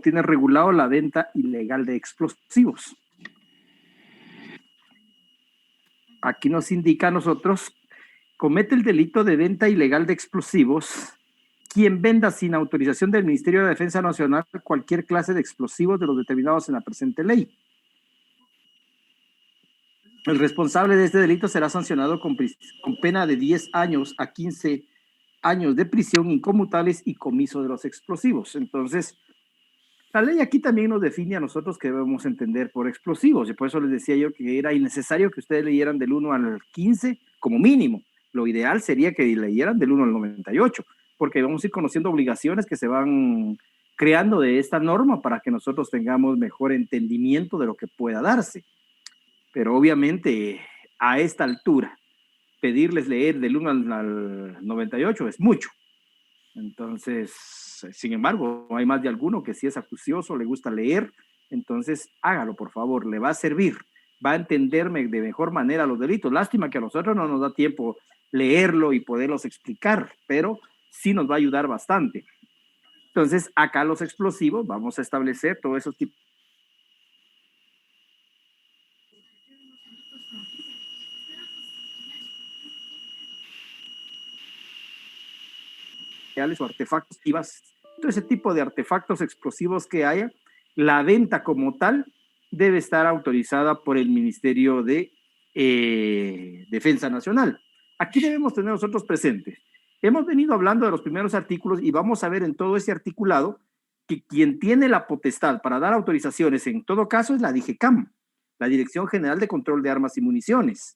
tiene regulado la venta ilegal de explosivos. Aquí nos indica a nosotros, comete el delito de venta ilegal de explosivos quien venda sin autorización del Ministerio de la Defensa Nacional cualquier clase de explosivos de los determinados en la presente ley. El responsable de este delito será sancionado con pena de 10 años a 15 años de prisión inconmutables y comiso de los explosivos. Entonces, la ley aquí también nos define a nosotros qué debemos entender por explosivos, y por eso les decía yo que era innecesario que ustedes leyeran del 1 al 15 como mínimo. Lo ideal sería que leyeran del 1 al 98, porque vamos a ir conociendo obligaciones que se van creando de esta norma para que nosotros tengamos mejor entendimiento de lo que pueda darse. Pero obviamente a esta altura, pedirles leer del 1 al 98 es mucho. Entonces, sin embargo, hay más de alguno que si es acucioso, le gusta leer, entonces hágalo, por favor, le va a servir, va a entenderme de mejor manera los delitos. Lástima que a nosotros no nos da tiempo leerlo y poderlos explicar, pero sí nos va a ayudar bastante. Entonces, acá los explosivos, vamos a establecer todos esos tipos o artefactos, todo ese tipo de artefactos explosivos que haya, la venta como tal debe estar autorizada por el Ministerio de Defensa Nacional. Aquí debemos tener nosotros presentes. Hemos venido hablando de los primeros artículos y vamos a ver en todo ese articulado que quien tiene la potestad para dar autorizaciones en todo caso es la DIGECAM, la Dirección General de Control de Armas y Municiones.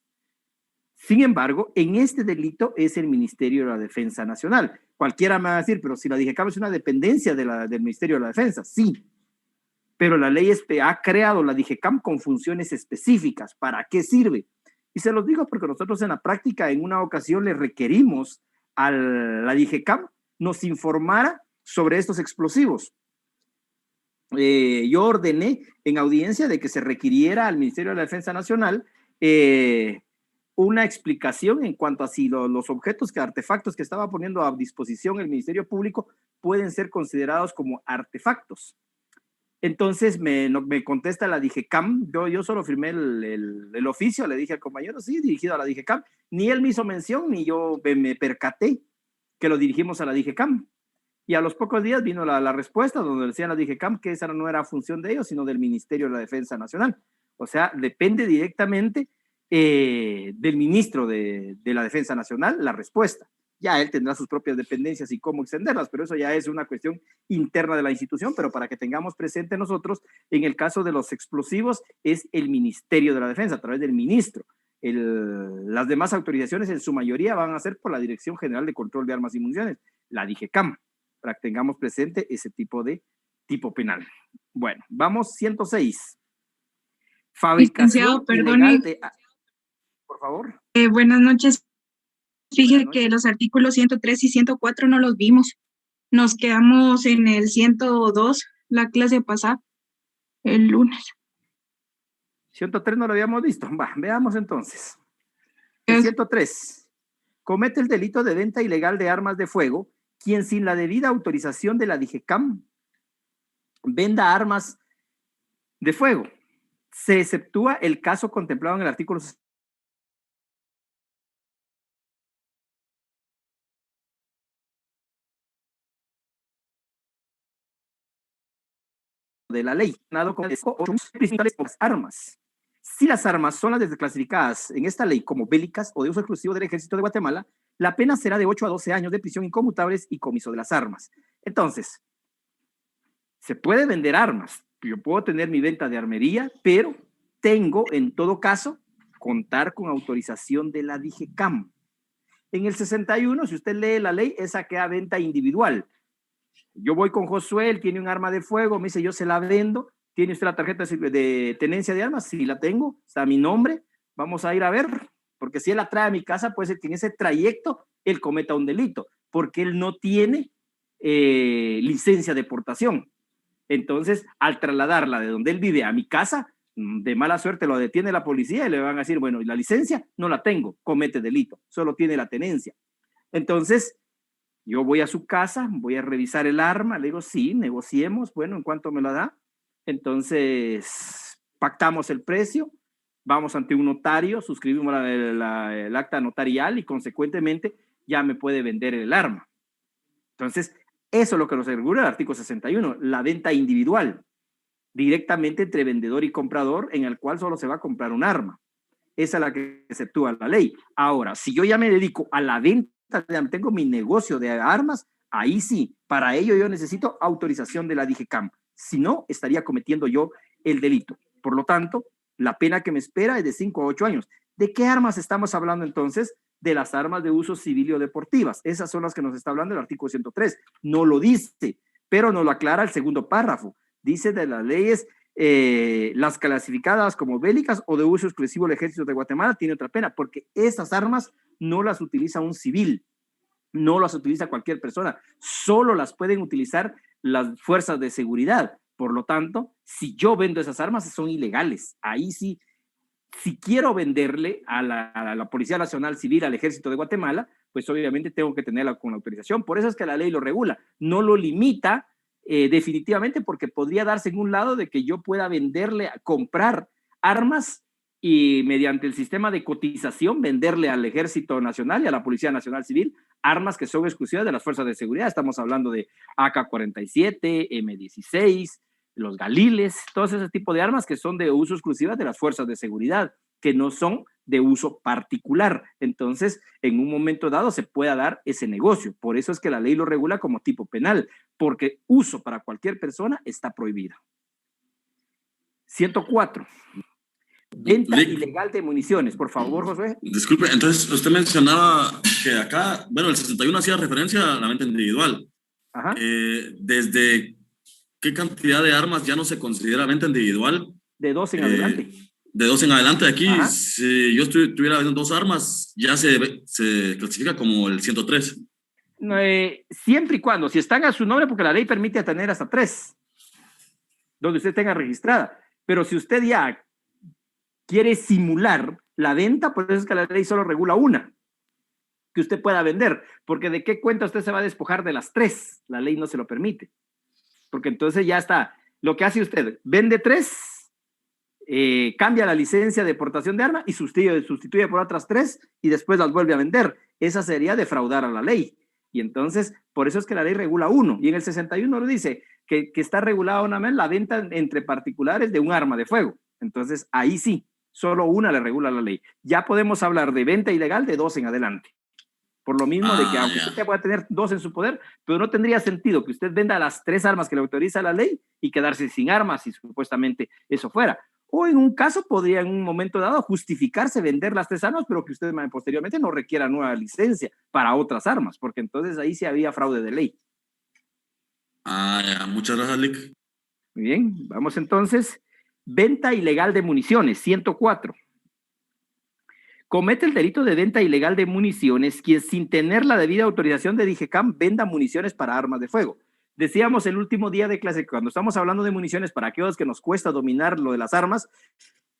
Sin embargo, en este delito es el Ministerio de la Defensa Nacional. Cualquiera me va a decir, pero si la DIGECAM es una dependencia del Ministerio de la Defensa, sí, pero la ley ha creado la DIGECAM con funciones específicas. ¿Para qué sirve? Y se los digo porque nosotros en la práctica en una ocasión le requerimos a la DIGECAM nos informara sobre estos explosivos. Yo ordené en audiencia de que se requiriera al Ministerio de la Defensa Nacional una explicación en cuanto a si los objetos, artefactos que estaba poniendo a disposición el Ministerio Público pueden ser considerados como artefactos. Entonces me contesta la DIGECAM, yo solo firmé el oficio, le dije al compañero, sí, dirigido a la DIGECAM, ni él me hizo mención, ni yo me percaté que lo dirigimos a la DIGECAM. Y a los pocos días vino la respuesta donde decían la DIGECAM que esa no era función de ellos, sino del Ministerio de la Defensa Nacional. O sea, depende directamente del ministro de la Defensa Nacional la respuesta. Ya él tendrá sus propias dependencias y cómo extenderlas, pero eso ya es una cuestión interna de la institución, pero para que tengamos presente nosotros, en el caso de los explosivos, es el Ministerio de la Defensa, a través del ministro. Las demás autorizaciones en su mayoría van a ser por la Dirección General de Control de Armas y Municiones, la DIGECAM, para que tengamos presente ese tipo penal. Bueno, vamos 106. Fabricación ilegal de... Por favor. Buenas noches. Fíjese que los artículos 103 y 104 no los vimos. Nos quedamos en el 102, la clase pasada, el lunes. 103 no lo habíamos visto. Va, veamos entonces. El 103. Comete el delito de venta ilegal de armas de fuego quien sin la debida autorización de la DIGECAM venda armas de fuego. Se exceptúa el caso contemplado en el artículo de la ley, con principales armas. Si las armas son las desclasificadas en esta ley como bélicas o de uso exclusivo del Ejército de Guatemala, la pena será de 8 a 12 años de prisión inconmutables y comiso de las armas. Entonces, se puede vender armas. Yo puedo tener mi venta de armería, pero tengo, en todo caso, contar con autorización de la DIGECAM. En el 61, si usted lee la ley, esa queda venta individual. Yo voy con Josué, él tiene un arma de fuego, me dice, yo se la vendo. ¿Tiene usted la tarjeta de tenencia de armas? Sí, la tengo, está mi nombre. Vamos a ir a ver, porque si él la trae a mi casa, puede ser que en ese trayecto él cometa un delito, porque él no tiene licencia de portación. Entonces, al trasladarla de donde él vive a mi casa, de mala suerte lo detiene la policía y le van a decir, bueno, la licencia no la tengo, comete delito, solo tiene la tenencia. Entonces, Yo voy a su casa, voy a revisar el arma, le digo, sí, negociemos, bueno, ¿en cuánto me la da? Entonces, pactamos el precio, vamos ante un notario, suscribimos el acta notarial y consecuentemente ya me puede vender el arma. Entonces, eso es lo que nos regula el artículo 61, la venta individual, directamente entre vendedor y comprador, en el cual solo se va a comprar un arma. Esa es la que exceptúa la ley. Ahora, si yo ya me dedico a la venta, tengo mi negocio de armas, ahí sí, para ello yo necesito autorización de la DIGECAM. Si no, estaría cometiendo yo el delito. Por lo tanto, la pena que me espera es de 5 a 8 años. ¿De qué armas estamos hablando entonces? De las armas de uso civil o deportivas. Esas son las que nos está hablando el artículo 103. No lo dice, pero nos lo aclara el segundo párrafo. Dice de las leyes las clasificadas como bélicas o de uso exclusivo del ejército de Guatemala tiene otra pena, porque esas armas no las utiliza un civil, no las utiliza cualquier persona, solo las pueden utilizar las fuerzas de seguridad. Por lo tanto, si yo vendo esas armas, son ilegales. Ahí sí, si quiero venderle a la Policía Nacional Civil, al Ejército de Guatemala, pues obviamente tengo que tenerla con la autorización. Por eso es que la ley lo regula, no lo limita definitivamente, porque podría darse en un lado de que yo pueda venderle, comprar armas y mediante el sistema de cotización venderle al Ejército Nacional y a la Policía Nacional Civil armas que son exclusivas de las fuerzas de seguridad. Estamos hablando de AK-47, M16, los galiles, todos ese tipo de armas que son de uso exclusivo de las fuerzas de seguridad, que no son de uso particular. Entonces, en un momento dado se pueda dar ese negocio. Por eso es que la ley lo regula como tipo penal, porque uso para cualquier persona está prohibido. 104. Venta ilegal de municiones. Por favor, Josué. Disculpe, entonces usted mencionaba que acá, bueno, el 61 hacía referencia a la venta individual. Ajá. ¿Desde qué cantidad de armas ya no se considera venta individual? De 2 en adelante. De 2 en adelante. Aquí, ajá, si yo estuviera vendiendo 2 armas, ya se clasifica como el 103. Siempre y cuando, si están a su nombre, porque la ley permite tener hasta 3, donde usted tenga registrada. Pero si usted ya quiere simular la venta, por eso es que la ley solo regula una, que usted pueda vender, porque ¿de qué cuenta usted se va a despojar de las 3? La ley no se lo permite, porque entonces ya está, lo que hace usted, vende 3, cambia la licencia de portación de arma y sustituye por otras 3 y después las vuelve a vender. Esa sería defraudar a la ley. Y entonces, por eso es que la ley regula 1. Y en el 61 lo dice que está regulada una vez la venta entre particulares de un arma de fuego. Entonces, ahí sí, solo una le regula la ley. Ya podemos hablar de venta ilegal de 2 en adelante. Por lo mismo de que aunque usted pueda tener 2 en su poder, pero no tendría sentido que usted venda las 3 armas que le autoriza la ley y quedarse sin armas si supuestamente eso fuera. O en un caso podría en un momento dado justificarse vender las 3 armas, pero que usted posteriormente no requiera nueva licencia para otras armas, porque entonces ahí sí había fraude de ley. Ya. Muchas gracias, Lick. Muy bien, vamos entonces. Venta ilegal de municiones, 104. Comete el delito de venta ilegal de municiones quien sin tener la debida autorización de DIGECAM venda municiones para armas de fuego. Decíamos el último día de clase, cuando estamos hablando de municiones, para aquellos que nos cuesta dominar lo de las armas,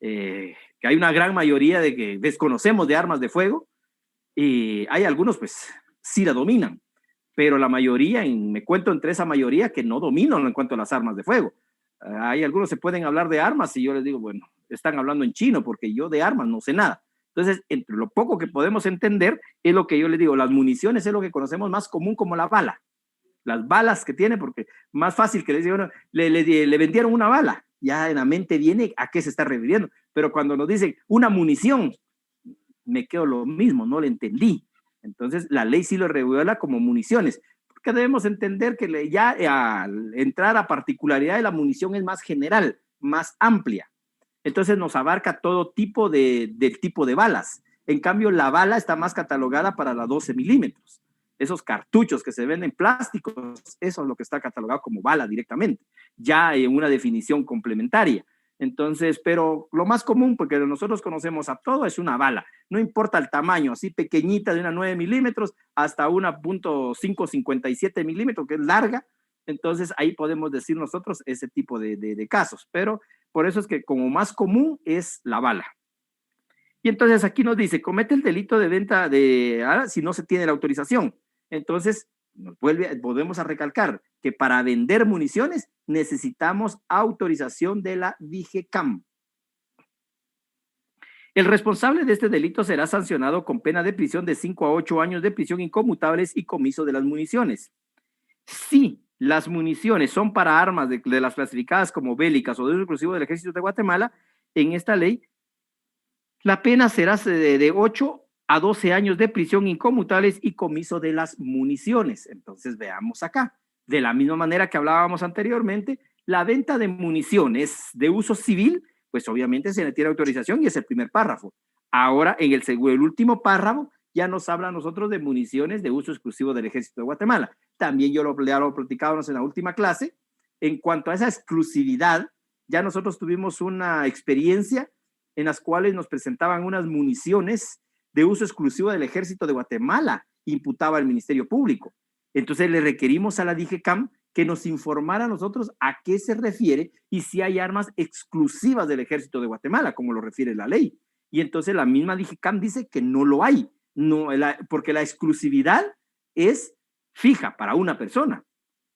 que hay una gran mayoría de que desconocemos de armas de fuego, y hay algunos pues sí la dominan, pero la mayoría, me cuento entre esa mayoría que no dominan en cuanto a las armas de fuego. Hay algunos se pueden hablar de armas y yo les digo, bueno, están hablando en chino porque yo de armas no sé nada. Entonces, entre lo poco que podemos entender es lo que yo les digo, las municiones es lo que conocemos más común como la bala. Las balas que tiene, porque más fácil que les digan, le vendieron una bala, ya en la mente viene a qué se está refiriendo. Pero cuando nos dicen una munición, me quedo lo mismo, no le entendí. Entonces, la ley sí lo regula como municiones, porque debemos entender que ya al entrar a particularidad de la munición es más general, más amplia. Entonces nos abarca todo tipo del tipo de balas. En cambio, la bala está más catalogada para la 12 milímetros. Esos cartuchos que se venden plásticos, eso es lo que está catalogado como bala directamente, ya en una definición complementaria. Entonces, pero lo más común, porque nosotros conocemos a todo, es una bala. No importa el tamaño, así pequeñita de una 9 milímetros hasta una .557 milímetros, que es larga. Entonces, ahí podemos decir nosotros ese tipo de casos. Pero por eso es que como más común es la bala. Y entonces aquí nos dice, comete el delito de venta de si no se tiene la autorización. Entonces, Volvemos a recalcar que para vender municiones necesitamos autorización de la DIGECAM. El responsable de este delito será sancionado con pena de prisión de 5 a 8 años de prisión inconmutables y comiso de las municiones. Si las municiones son para armas de las clasificadas como bélicas o de uso exclusivo del Ejército de Guatemala, en esta ley la pena será de 8 a 12 años de prisión inconmutables y comiso de las municiones. Entonces veamos acá, de la misma manera que hablábamos anteriormente, la venta de municiones de uso civil, pues obviamente se le tiene autorización y es el primer párrafo. Ahora en el último párrafo ya nos habla a nosotros de municiones de uso exclusivo del Ejército de Guatemala. También ya lo platicábamos en la última clase. En cuanto a esa exclusividad, ya nosotros tuvimos una experiencia en las cuales nos presentaban unas municiones de uso exclusivo del Ejército de Guatemala, imputaba el Ministerio Público. Entonces le requerimos a la DIGECAM que nos informara a nosotros a qué se refiere y si hay armas exclusivas del Ejército de Guatemala, como lo refiere la ley. Y entonces la misma DIGECAM dice que no lo hay, porque la exclusividad es fija para una persona.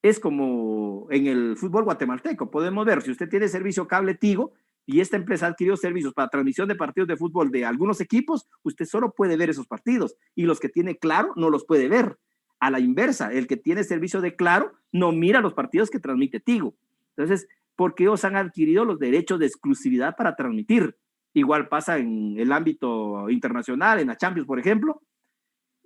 Es como en el fútbol guatemalteco. Podemos ver, si usted tiene servicio cable Tigo y esta empresa ha adquirido servicios para transmisión de partidos de fútbol de algunos equipos, usted solo puede ver esos partidos y los que tiene Claro no los puede ver. A la inversa, el que tiene servicio de Claro no mira los partidos que transmite Tigo. Entonces, ¿por qué ellos han adquirido los derechos de exclusividad para transmitir? Igual pasa en el ámbito internacional, en la Champions, por ejemplo.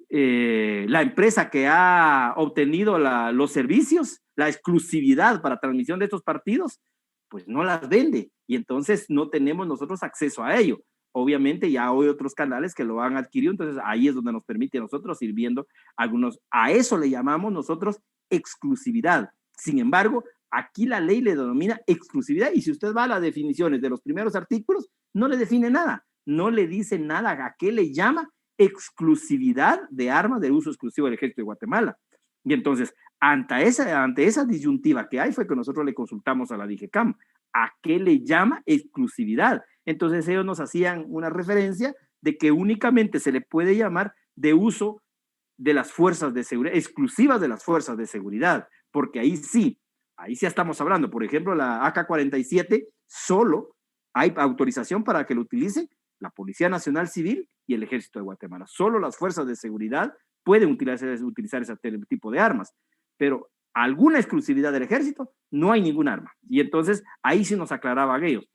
La empresa que ha obtenido los servicios, la exclusividad para transmisión de estos partidos, pues no las vende y entonces no tenemos nosotros acceso a ello. Obviamente ya hay otros canales que lo han adquirido, entonces ahí es donde nos permite a nosotros ir viendo algunos. A eso le llamamos nosotros exclusividad. Sin embargo, aquí la ley le denomina exclusividad y si usted va a las definiciones de los primeros artículos, no le define nada, no le dice nada a qué le llama exclusividad de armas de uso exclusivo del Ejército de Guatemala. Y entonces, ante esa disyuntiva que hay, fue que nosotros le consultamos a la DIGECAM, ¿a qué le llama exclusividad? Entonces ellos nos hacían una referencia de que únicamente se le puede llamar de uso de las fuerzas de seguridad, exclusivas de las fuerzas de seguridad, porque ahí sí estamos hablando, por ejemplo, la AK-47, solo hay autorización para que lo utilice la Policía Nacional Civil y el Ejército de Guatemala. Solo las fuerzas de seguridad pueden utilizar ese tipo de armas, pero alguna exclusividad del Ejército, no hay ningún arma. Y entonces ahí sí nos aclaraban ellos.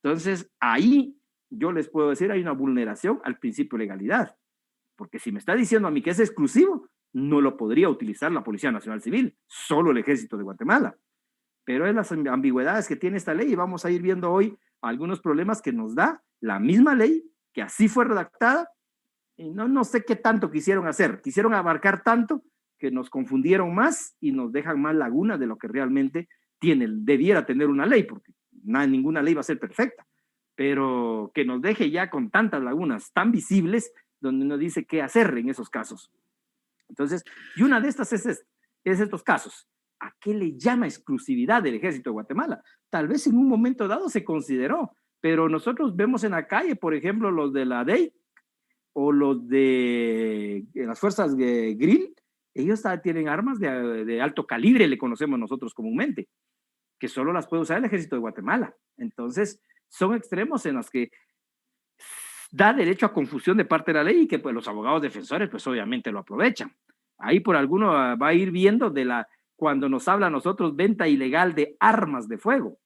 Entonces ahí yo les puedo decir, hay una vulneración al principio de legalidad, porque si me está diciendo a mí que es exclusivo, no lo podría utilizar la Policía Nacional Civil, solo el Ejército de Guatemala. Pero es las ambigüedades que tiene esta ley y vamos a ir viendo hoy algunos problemas que nos da la misma ley, que así fue redactada, y no sé qué tanto quisieron hacer. Quisieron abarcar tanto que nos confundieron más y nos dejan más lagunas de lo que realmente debiera tener una ley, porque ninguna ley va a ser perfecta, pero que nos deje ya con tantas lagunas tan visibles donde nos dice qué hacer en esos casos. Entonces, y una de estas es estos casos. ¿A qué le llama exclusividad del Ejército de Guatemala? Tal vez en un momento dado se consideró, pero nosotros vemos en la calle, por ejemplo, los de la DEI o los de las fuerzas de GRIL, ellos tienen armas de alto calibre, le conocemos nosotros comúnmente, que solo las puede usar el Ejército de Guatemala. Entonces, son extremos en los que da derecho a confusión de parte de la ley y que pues, los abogados defensores, pues obviamente lo aprovechan. Ahí por alguno va a ir viendo cuando nos habla a nosotros venta ilegal de armas de fuego.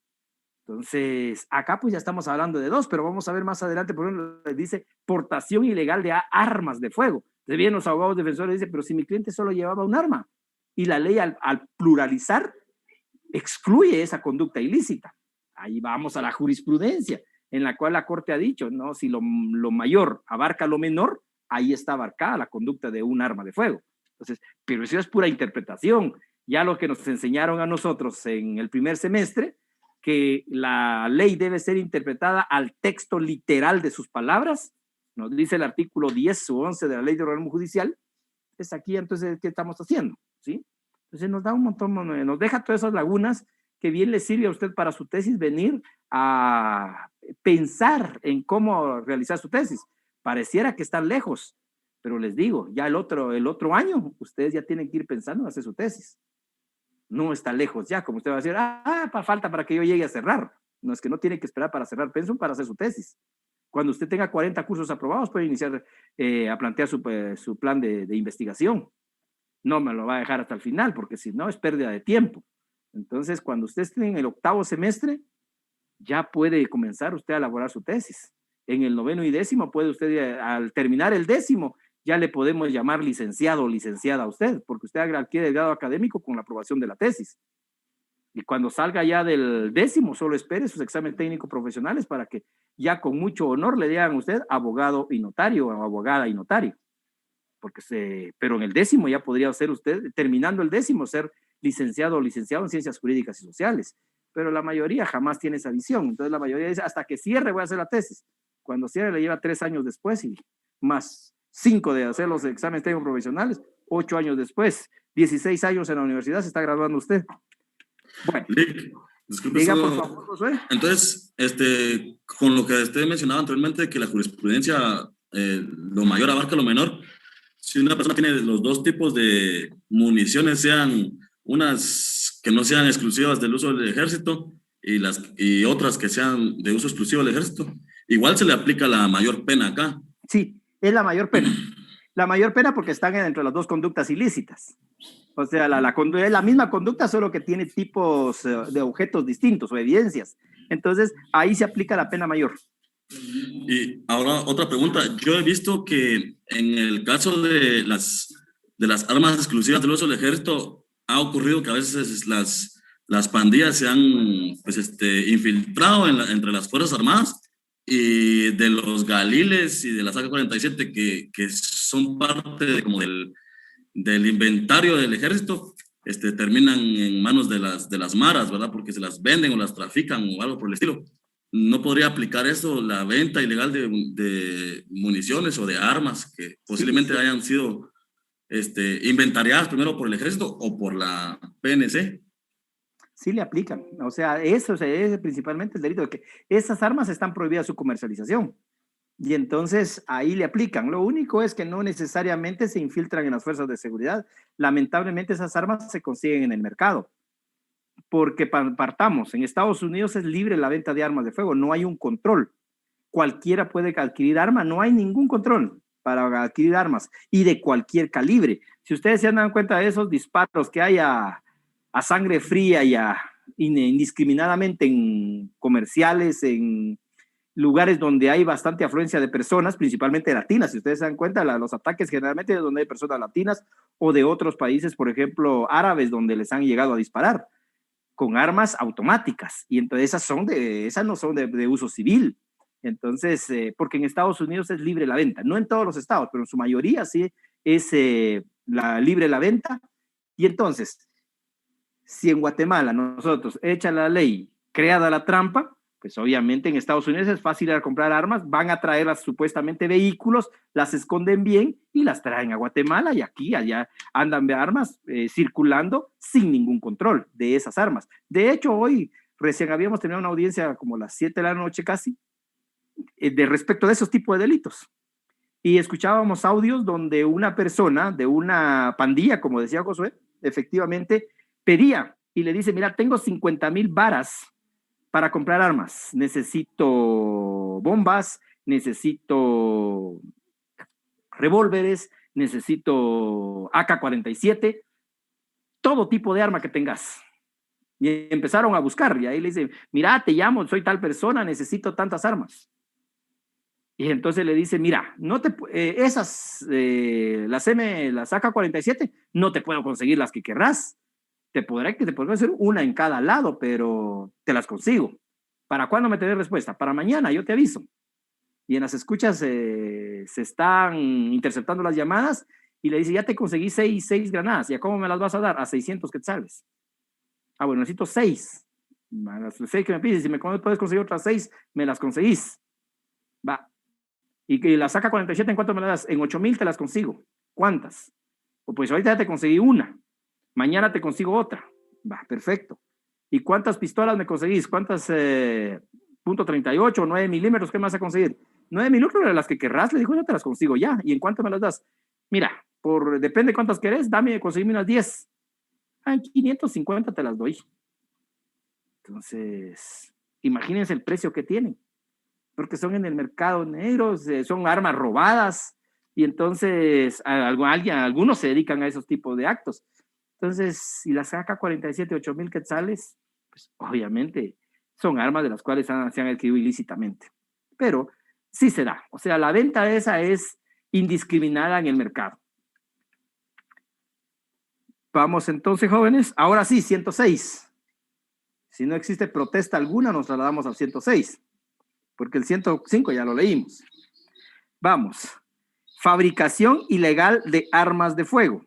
Entonces, acá pues ya estamos hablando de dos, pero vamos a ver más adelante, por ejemplo, dice portación ilegal de armas de fuego. Entonces bien, los abogados defensores dicen, pero si mi cliente solo llevaba un arma, y la ley al pluralizar excluye esa conducta ilícita. Ahí vamos a la jurisprudencia, en la cual la Corte ha dicho, no, si lo mayor abarca lo menor, ahí está abarcada la conducta de un arma de fuego. Entonces, pero eso es pura interpretación. Ya lo que nos enseñaron a nosotros en el primer semestre, que la ley debe ser interpretada al texto literal de sus palabras, nos dice el artículo 10 o 11 de la Ley de Organismo Judicial, es aquí entonces, ¿qué estamos haciendo? ¿Sí? Entonces nos da un montón, nos deja todas esas lagunas que bien le sirve a usted para su tesis venir a pensar en cómo realizar su tesis. Pareciera que están lejos, Pero les digo, ya el otro año, ustedes ya tienen que ir pensando en hacer su tesis. No está lejos ya, como usted va a decir, falta para que yo llegue a cerrar. No, es que no tiene que esperar para cerrar pensum para hacer su tesis. Cuando usted tenga 40 cursos aprobados, puede iniciar a plantear su plan de investigación. No me lo va a dejar hasta el final, porque si no es pérdida de tiempo. Entonces, cuando usted esté en el 8º semestre, ya puede comenzar usted a elaborar su tesis. En el 9º y 10º puede usted, al terminar el 10º, ya le podemos llamar licenciado o licenciada a usted, porque usted adquiere el grado académico con la aprobación de la tesis. Y cuando salga ya del 10º, solo espere sus exámenes técnicos profesionales para que ya con mucho honor le digan a usted abogado y notario o abogada y notario. Pero en el 10º ya podría ser usted, terminando el 10º, ser licenciado o licenciado en ciencias jurídicas y sociales. Pero la mayoría jamás tiene esa visión. Entonces la mayoría dice, hasta que cierre voy a hacer la tesis. Cuando cierre le lleva 3 años después y más 5 de hacer los exámenes técnicos profesionales, 8 años después, 16 años en la universidad se está graduando usted. Bueno, disculpe, diga por favor, Josué. Entonces, con lo que usted mencionaba anteriormente, que la jurisprudencia, lo mayor abarca lo menor, si una persona tiene los dos tipos de municiones, sean unas que no sean exclusivas del uso del ejército y otras que sean de uso exclusivo del ejército, igual se le aplica la mayor pena acá. Sí, es la mayor pena. La mayor pena porque están entre las dos conductas ilícitas. O sea, es la misma conducta, solo que tiene tipos de objetos distintos o evidencias. Entonces, ahí se aplica la pena mayor. Y ahora otra pregunta. Yo he visto que en el caso de las armas exclusivas del uso del ejército, ha ocurrido que a veces las pandillas se han infiltrado entre las Fuerzas Armadas, y de los Galiles y de las AK-47 que son parte como del inventario del ejército, terminan en manos de las maras, ¿verdad? Porque se las venden o las trafican o algo por el estilo. ¿No podría aplicar eso, la venta ilegal de municiones o de armas que posiblemente hayan sido inventariadas primero por el ejército o por la PNC? Sí le aplican. O sea, eso es principalmente el delito de que esas armas están prohibidas su comercialización. Y entonces ahí le aplican. Lo único es que no necesariamente se infiltran en las fuerzas de seguridad. Lamentablemente esas armas se consiguen en el mercado. Porque partamos, en Estados Unidos es libre la venta de armas de fuego, no hay un control. Cualquiera puede adquirir armas, no hay ningún control para adquirir armas y de cualquier calibre. Si ustedes se han dado cuenta de esos disparos que hay a sangre fría y indiscriminadamente en comerciales, en lugares donde hay bastante afluencia de personas, principalmente latinas. Si ustedes se dan cuenta, los ataques generalmente es donde hay personas latinas o de otros países, por ejemplo, árabes, donde les han llegado a disparar con armas automáticas. Y entonces esas no son de uso civil. Entonces, porque en Estados Unidos es libre la venta. No en todos los estados, pero en su mayoría sí es libre la venta. Y entonces, si en Guatemala nosotros echa la ley creada la trampa, pues obviamente en Estados Unidos es fácil ir a comprar armas, van a traer supuestamente vehículos, las esconden bien y las traen a Guatemala, y aquí, allá andan de armas circulando sin ningún control de esas armas. De hecho, hoy recién habíamos tenido una audiencia como las 7 de la noche casi, de respecto de esos tipos de delitos. Y escuchábamos audios donde una persona de una pandilla, como decía Josué, efectivamente pedía y le dice, mira, tengo 50,000 varas para comprar armas. Necesito bombas, necesito revólveres, necesito AK-47, todo tipo de arma que tengas. Y empezaron a buscar, y ahí le dicen, mira, te llamo, soy tal persona, necesito tantas armas. Y entonces le dice, mira, las AK-47, no te puedo conseguir las que querrás. Te podré hacer una en cada lado, pero te las consigo. ¿Para cuándo me tenés respuesta? Para mañana, yo te aviso. Y en las escuchas se están interceptando las llamadas y le dice, ya te conseguí 6 granadas. ¿Y a cómo me las vas a dar? A 600 quetzales. Ah, bueno, necesito 6. Las 6 que me pides, si me puedes conseguir otras 6, me las conseguís. Va. Y la AK-47, ¿en cuánto me las das? En 8,000 te las consigo. ¿Cuántas? Pues ahorita ya te conseguí una. Mañana te consigo otra. Va, perfecto. ¿Y cuántas pistolas me conseguís? ¿Cuántas .38 o 9 milímetros? ¿Qué me vas a conseguir? 9.000 lucros, las que querrás, le dijo, yo te las consigo ya. ¿Y en cuánto me las das? Mira, depende cuántas querés, consígueme unas 10. En 550 te las doy. Entonces, imagínense el precio que tienen, porque son en el mercado negro, son armas robadas, y entonces algunos se dedican a esos tipos de actos. Entonces, si la saca 47, 8.000 quetzales, pues obviamente son armas de las cuales se han adquirido ilícitamente. Pero sí se da. O sea, la venta de esa es indiscriminada en el mercado. Vamos entonces, jóvenes. Ahora sí, 106. Si no existe protesta alguna, nos trasladamos al 106, porque el 105 ya lo leímos. Vamos. Fabricación ilegal de armas de fuego.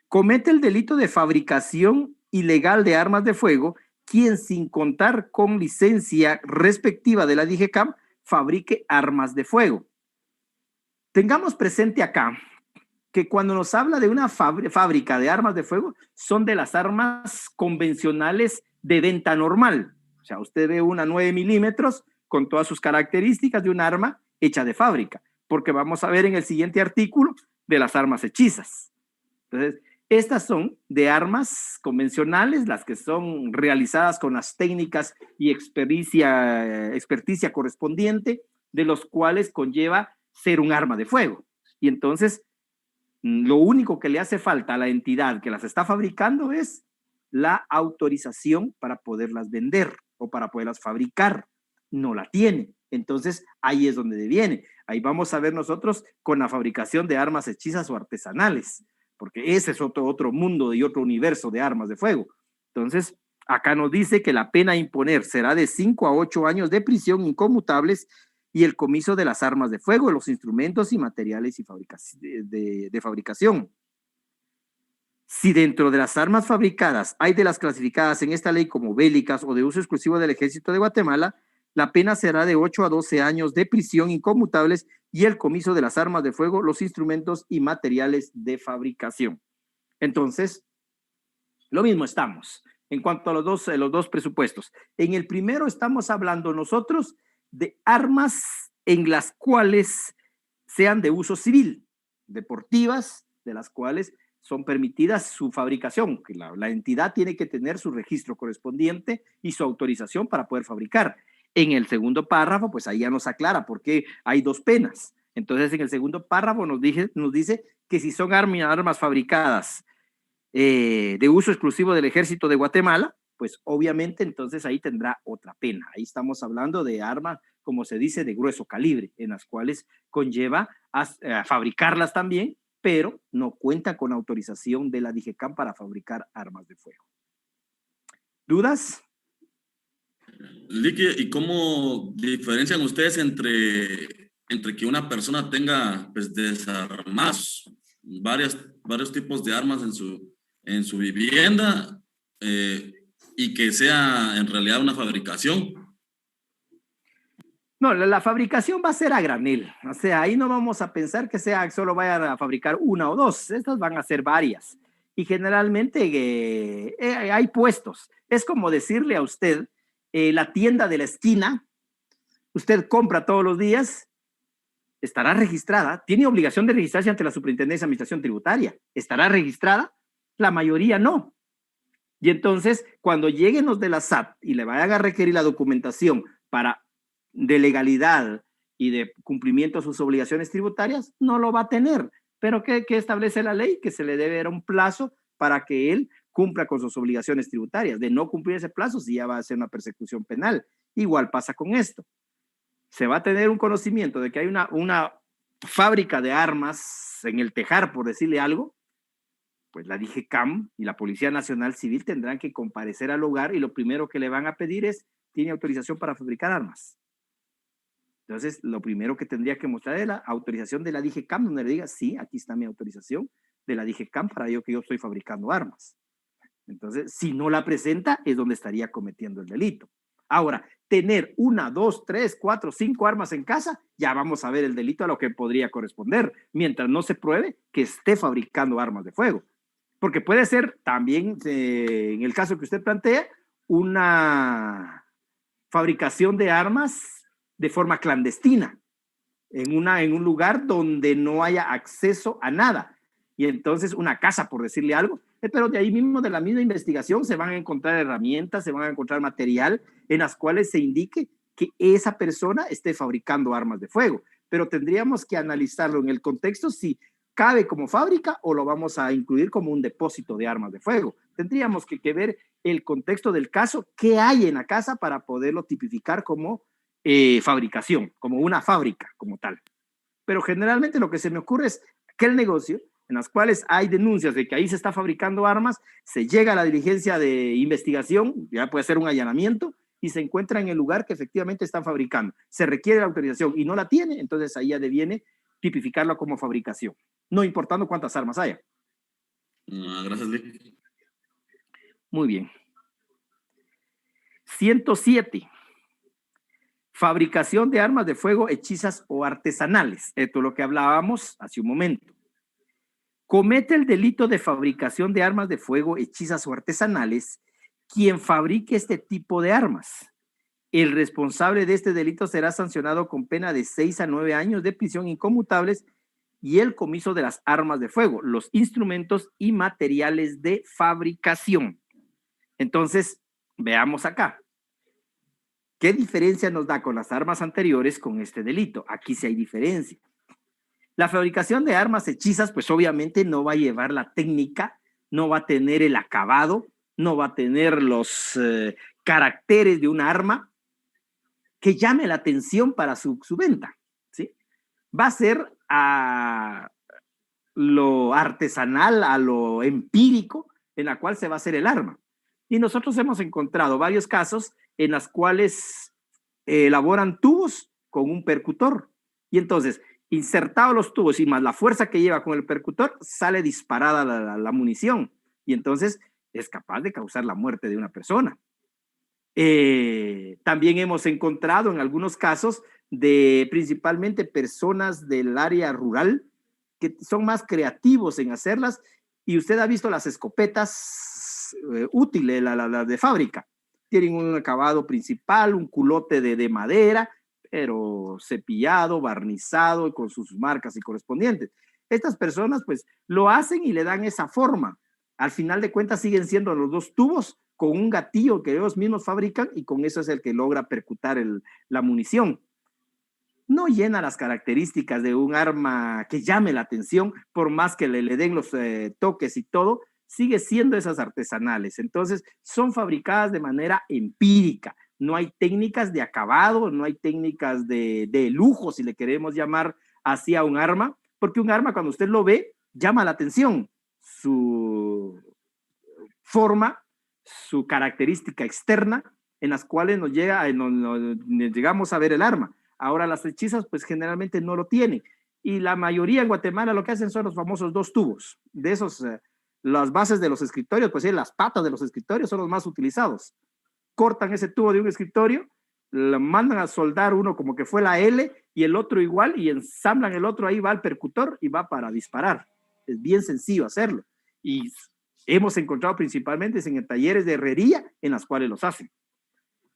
Comete el delito de fabricación ilegal de armas de fuego quien, sin contar con licencia respectiva de la DIGECAM, fabrique armas de fuego. Tengamos presente acá que cuando nos habla de una fábrica de armas de fuego, son de las armas convencionales de venta normal. O sea, usted ve una 9 milímetros con todas sus características de un arma hecha de fábrica, porque vamos a ver en el siguiente artículo de las armas hechizas. Entonces, estas son de armas convencionales, las que son realizadas con las técnicas y experticia correspondiente, de los cuales conlleva ser un arma de fuego. Y entonces, lo único que le hace falta a la entidad que las está fabricando es la autorización para poderlas vender o para poderlas fabricar. No la tiene. Entonces, ahí es donde viene. Ahí vamos a ver nosotros con la fabricación de armas hechizas o artesanales, porque ese es otro mundo y otro universo de armas de fuego. Entonces, acá nos dice que la pena a imponer será de 5 a 8 años de prisión inconmutables y el comiso de las armas de fuego, los instrumentos y materiales de fabricación. Si dentro de las armas fabricadas hay de las clasificadas en esta ley como bélicas o de uso exclusivo del Ejército de Guatemala, la pena será de 8 a 12 años de prisión inconmutables y el comiso de las armas de fuego, los instrumentos y materiales de fabricación. Entonces, lo mismo estamos en cuanto a los dos presupuestos. En el primero estamos hablando nosotros de armas en las cuales sean de uso civil, deportivas, de las cuales son permitidas su fabricación, que la entidad tiene que tener su registro correspondiente y su autorización para poder fabricar. En el segundo párrafo, pues ahí ya nos aclara por qué hay 2 penas. Entonces, en el segundo párrafo nos dice que si son armas fabricadas de uso exclusivo del Ejército de Guatemala, pues obviamente entonces ahí tendrá otra pena. Ahí estamos hablando de armas, como se dice, de grueso calibre, en las cuales conlleva a fabricarlas también, pero no cuenta con autorización de la DIGECAM para fabricar armas de fuego. ¿Dudas? Licky, ¿y cómo diferencian ustedes entre que una persona tenga pues, desarmadas varios tipos de armas en su vivienda y que sea en realidad una fabricación? No, la fabricación va a ser a granel. O sea, ahí no vamos a pensar que solo vayan a fabricar 1 o 2. Estas van a ser varias. Y generalmente hay puestos. Es como decirle a usted, la tienda de la esquina, usted compra todos los días, estará registrada, tiene obligación de registrarse ante la Superintendencia de Administración Tributaria. ¿Estará registrada? La mayoría no. Y entonces, cuando lleguen los de la SAT y le vayan a requerir la documentación de legalidad y de cumplimiento de sus obligaciones tributarias, no lo va a tener. Pero ¿qué establece la ley? Que se le debe dar un plazo para que él cumpla con sus obligaciones tributarias. De no cumplir ese plazo, sí ya va a ser una persecución penal. Igual pasa con esto. Se va a tener un conocimiento de que hay una fábrica de armas en el Tejar, por decirle algo, pues la DIGECAM y la Policía Nacional Civil tendrán que comparecer al lugar y lo primero que le van a pedir es, ¿tiene autorización para fabricar armas? Entonces, lo primero que tendría que mostrar es la autorización de la DIGECAM, donde le diga, sí, aquí está mi autorización de la DIGECAM para que yo estoy fabricando armas. Entonces, si no la presenta, es donde estaría cometiendo el delito. Ahora, tener 1, 2, 3, 4, 5 armas en casa, ya vamos a ver el delito a lo que podría corresponder, mientras no se pruebe que esté fabricando armas de fuego. Porque puede ser también, en el caso que usted plantea, una fabricación de armas de forma clandestina, en un lugar donde no haya acceso a nada. Y entonces una casa, por decirle algo, pero de ahí mismo, de la misma investigación, se van a encontrar herramientas, se van a encontrar material en las cuales se indique que esa persona esté fabricando armas de fuego. Pero tendríamos que analizarlo en el contexto si cabe como fábrica o lo vamos a incluir como un depósito de armas de fuego. Tendríamos que ver el contexto del caso, qué hay en la casa para poderlo tipificar como fabricación, como una fábrica como tal. Pero generalmente lo que se me ocurre es que el negocio en las cuales hay denuncias de que ahí se está fabricando armas, se llega a la diligencia de investigación, ya puede ser un allanamiento, y se encuentra en el lugar que efectivamente están fabricando. Se requiere la autorización y no la tiene, entonces ahí ya deviene tipificarlo como fabricación, no importando cuántas armas haya. Gracias, Lee. Muy bien. 107. Fabricación de armas de fuego hechizas o artesanales. Esto es lo que hablábamos hace un momento. Comete el delito de fabricación de armas de fuego hechizas o artesanales quien fabrique este tipo de armas. El responsable de este delito será sancionado con pena de 6 a 9 años de prisión inconmutables y el comiso de las armas de fuego, los instrumentos y materiales de fabricación. Entonces, veamos acá. ¿Qué diferencia nos da con las armas anteriores con este delito? Aquí sí hay diferencia. La fabricación de armas hechizas, pues obviamente no va a llevar la técnica, no va a tener el acabado, no va a tener los caracteres de un arma que llame la atención para su venta, ¿sí? Va a ser a lo artesanal, a lo empírico, en la cual se va a hacer el arma. Y nosotros hemos encontrado varios casos en los cuales elaboran tubos con un percutor. Y entonces, insertados los tubos y más la fuerza que lleva con el percutor, sale disparada la munición. Y entonces es capaz de causar la muerte de una persona. También hemos encontrado en algunos casos de principalmente personas del área rural que son más creativos en hacerlas. Y usted ha visto las escopetas útiles, las de fábrica. Tienen un acabado principal, un culote de madera, pero cepillado, barnizado y con sus marcas y correspondientes. Estas personas pues lo hacen y le dan esa forma. Al final de cuentas siguen siendo los dos tubos con un gatillo que ellos mismos fabrican y con eso es el que logra percutar la munición. No llena las características de un arma que llame la atención, por más que le den los toques y todo, sigue siendo esas artesanales. Entonces, son fabricadas de manera empírica. No hay técnicas de acabado, no hay técnicas de lujo, si le queremos llamar así a un arma, porque un arma cuando usted lo ve, llama la atención. Su forma, su característica externa, en las cuales nos llegamos a ver el arma. Ahora las hechizas pues generalmente no lo tienen. Y la mayoría en Guatemala lo que hacen son los famosos dos tubos. De esos, las bases de los escritorios, pues sí, las patas de los escritorios son los más utilizados. Cortan ese tubo de un escritorio, lo mandan a soldar uno como que fue la L y el otro igual y ensamblan el otro, ahí va el percutor y va para disparar. Es bien sencillo hacerlo. Y hemos encontrado principalmente en talleres de herrería en las cuales los hacen.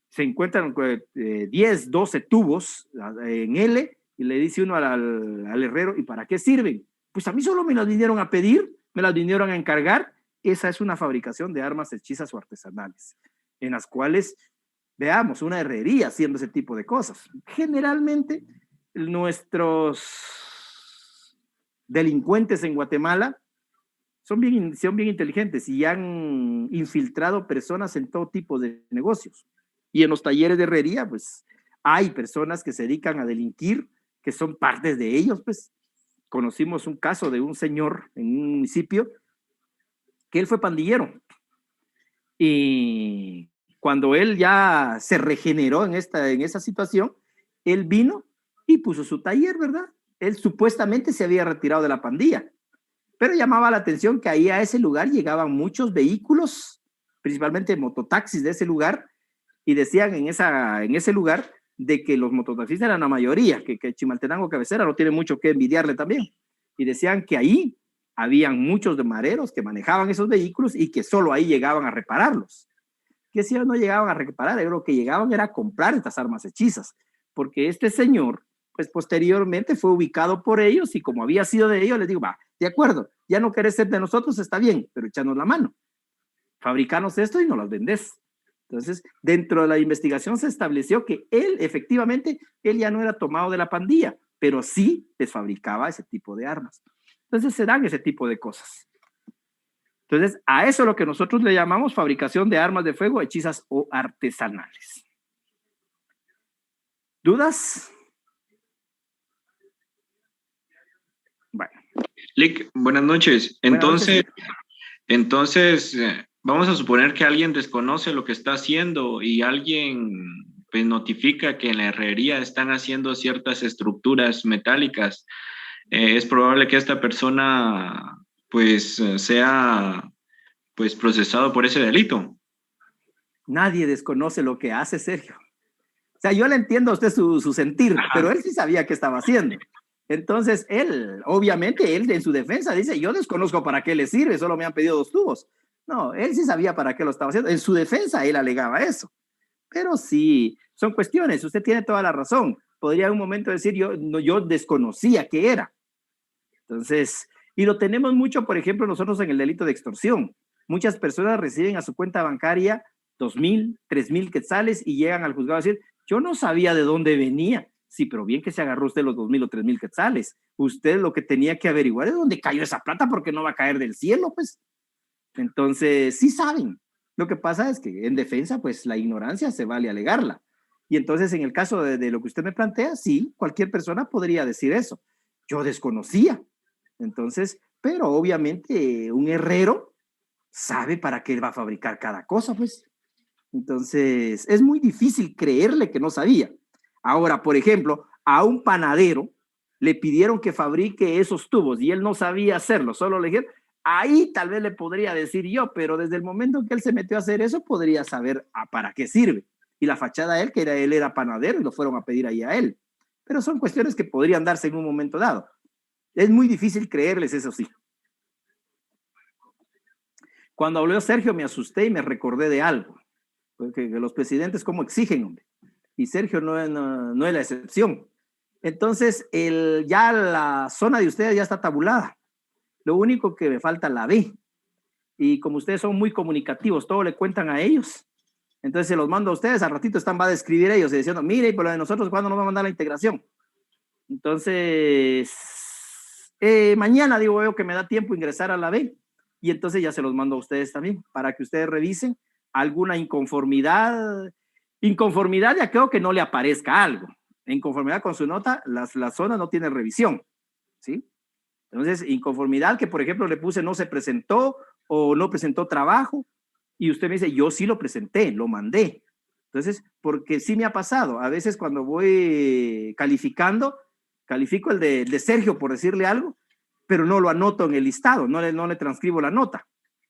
Se encuentran 10, 12 tubos en L y le dice uno al herrero, ¿y para qué sirven? Pues a mí solo me las vinieron a pedir, me las vinieron a encargar. Esa es una fabricación de armas hechizas o artesanales, en las cuales veamos una herrería haciendo ese tipo de cosas. Generalmente nuestros delincuentes en Guatemala son bien inteligentes y han infiltrado personas en todo tipo de negocios. Y en los talleres de herrería, pues, hay personas que se dedican a delinquir, que son partes de ellos, pues. Conocimos un caso de un señor en un municipio que él fue pandillero. Y cuando él ya se regeneró en esa situación, él vino y puso su taller, ¿verdad? Él supuestamente se había retirado de la pandilla. Pero llamaba la atención que ahí a ese lugar llegaban muchos vehículos, principalmente mototaxis de ese lugar, y decían en ese lugar de que los mototaxistas eran la mayoría, que Chimaltenango Cabecera no tiene mucho que envidiarle también. Y decían que ahí habían muchos de mareros que manejaban esos vehículos y que solo ahí llegaban a repararlos. Que si no llegaban a reparar, lo que llegaban era a comprar estas armas hechizas. porque este señor, pues posteriormente fue ubicado por ellos y como había sido de ellos, les digo, va, de acuerdo, ya no querés ser de nosotros, está bien, pero échanos la mano. Fabricanos esto y nos las vendés. Entonces, dentro de la investigación se estableció que él, efectivamente, él ya no era tomado de la pandilla, pero sí les fabricaba ese tipo de armas. Entonces, se dan ese tipo de cosas. Entonces, a eso es lo que nosotros le llamamos fabricación de armas de fuego hechizas o artesanales. ¿Dudas? Bueno. Lick, buenas noches. Entonces, vamos a suponer que alguien desconoce lo que está haciendo y alguien pues, notifica que en la herrería están haciendo ciertas estructuras metálicas. Es probable que esta persona pues sea pues procesado por ese delito. Nadie desconoce lo que hace Sergio. O sea, yo le entiendo a usted su sentir, pero él sí sabía qué estaba haciendo. Entonces, él, obviamente, él en su defensa dice, yo desconozco para qué le sirve, solo me han pedido 2 tubos. No, él sí sabía para qué lo estaba haciendo. En su defensa, él alegaba eso. Pero sí, son cuestiones, usted tiene toda la razón. Podría en un momento decir, yo desconocía qué era. Entonces, y lo tenemos mucho, por ejemplo, nosotros en el delito de extorsión. Muchas personas reciben a su cuenta bancaria 2,000, 3,000 quetzales y llegan al juzgado a decir, yo no sabía de dónde venía. Sí, pero bien que se agarró usted los 2,000 o 3,000 quetzales. Usted lo que tenía que averiguar es dónde cayó esa plata porque no va a caer del cielo, pues. Entonces, sí saben. Lo que pasa es que en defensa, pues la ignorancia se vale alegarla. Y entonces, en el caso de lo que usted me plantea, sí, cualquier persona podría decir eso. Yo desconocía. Entonces, pero obviamente un herrero sabe para qué va a fabricar cada cosa, pues. Entonces, es muy difícil creerle que no sabía. Ahora, por ejemplo, a un panadero le pidieron que fabrique esos tubos y él no sabía hacerlo, solo le dijeron, ahí tal vez le podría decir yo, pero desde el momento que él se metió a hacer eso, podría saber para qué sirve. Y la fachada de él, que él era panadero y lo fueron a pedir ahí a él. Pero son cuestiones que podrían darse en un momento dado. Es muy difícil creerles, eso sí. Cuando habló Sergio me asusté y me recordé de algo. Porque los presidentes cómo exigen, hombre. Y Sergio no es la excepción. Entonces, ya la zona de ustedes ya está tabulada. Lo único que me falta la B. Y como ustedes son muy comunicativos, todo le cuentan a ellos. Entonces se los mando a ustedes, al ratito va a describir ellos y diciendo, mire, y por lo de nosotros, ¿cuándo nos va a mandar la integración? Entonces, mañana digo yo que me da tiempo ingresar a la B y entonces ya se los mando a ustedes también para que ustedes revisen alguna inconformidad. Inconformidad ya creo que no le aparezca algo. En conformidad con su nota, la zona no tiene revisión, ¿sí? Entonces, inconformidad que, por ejemplo, le puse no se presentó o no presentó trabajo y usted me dice, yo sí lo presenté, lo mandé. Entonces, porque sí me ha pasado, a veces cuando voy calificando, califico el de Sergio por decirle algo, pero no lo anoto en el listado, no le transcribo la nota.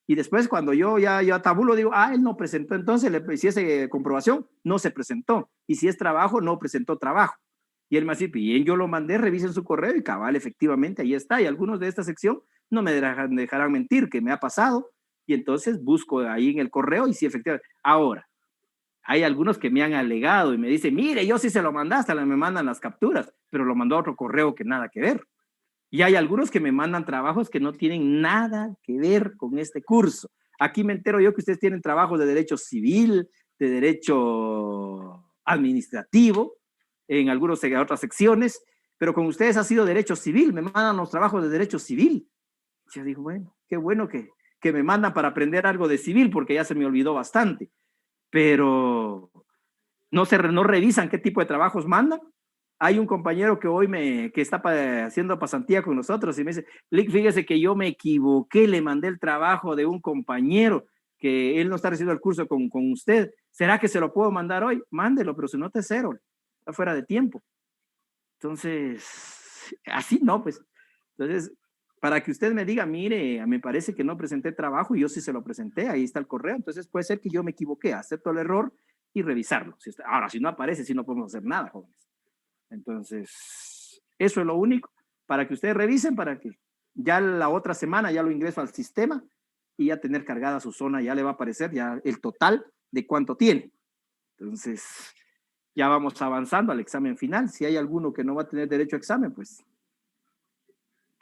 Y después cuando yo ya tabulo, digo, él no presentó, entonces si es comprobación, no se presentó. Y si es trabajo, no presentó trabajo. Y él me dice, bien, yo lo mandé, revisen su correo y cabal, efectivamente, ahí está. Y algunos de esta sección no me dejarán mentir, que me ha pasado. Y entonces busco ahí en el correo y sí, efectivamente. Ahora, hay algunos que me han alegado y me dicen, mire, yo sí se lo mandaste, me mandan las capturas, pero lo mandó a otro correo que nada que ver. Y hay algunos que me mandan trabajos que no tienen nada que ver con este curso. Aquí me entero yo que ustedes tienen trabajos de derecho civil, de derecho administrativo, en otras secciones, pero con ustedes ha sido derecho civil, me mandan los trabajos de derecho civil. Yo digo, bueno, qué bueno que me mandan para aprender algo de civil, porque ya se me olvidó bastante, pero no revisan qué tipo de trabajos mandan. Hay un compañero que hoy que está haciendo pasantía con nosotros y me dice, Lick, fíjese que yo me equivoqué, le mandé el trabajo de un compañero que él no está recibiendo el curso con usted. ¿Será que se lo puedo mandar hoy? Mándelo, pero su nota es 0, está fuera de tiempo. Entonces, así no, pues. Entonces, para que usted me diga, mire, me parece que no presenté trabajo y yo sí se lo presenté, ahí está el correo, entonces puede ser que yo me equivoqué, acepto el error y revisarlo. Ahora, si no aparece, si no podemos hacer nada, jóvenes. Entonces, eso es lo único, para que ustedes revisen, para que ya la otra semana ya lo ingreso al sistema y ya tener cargada su zona, ya le va a aparecer ya el total de cuánto tiene. Entonces, ya vamos avanzando al examen final. Si hay alguno que no va a tener derecho a examen, pues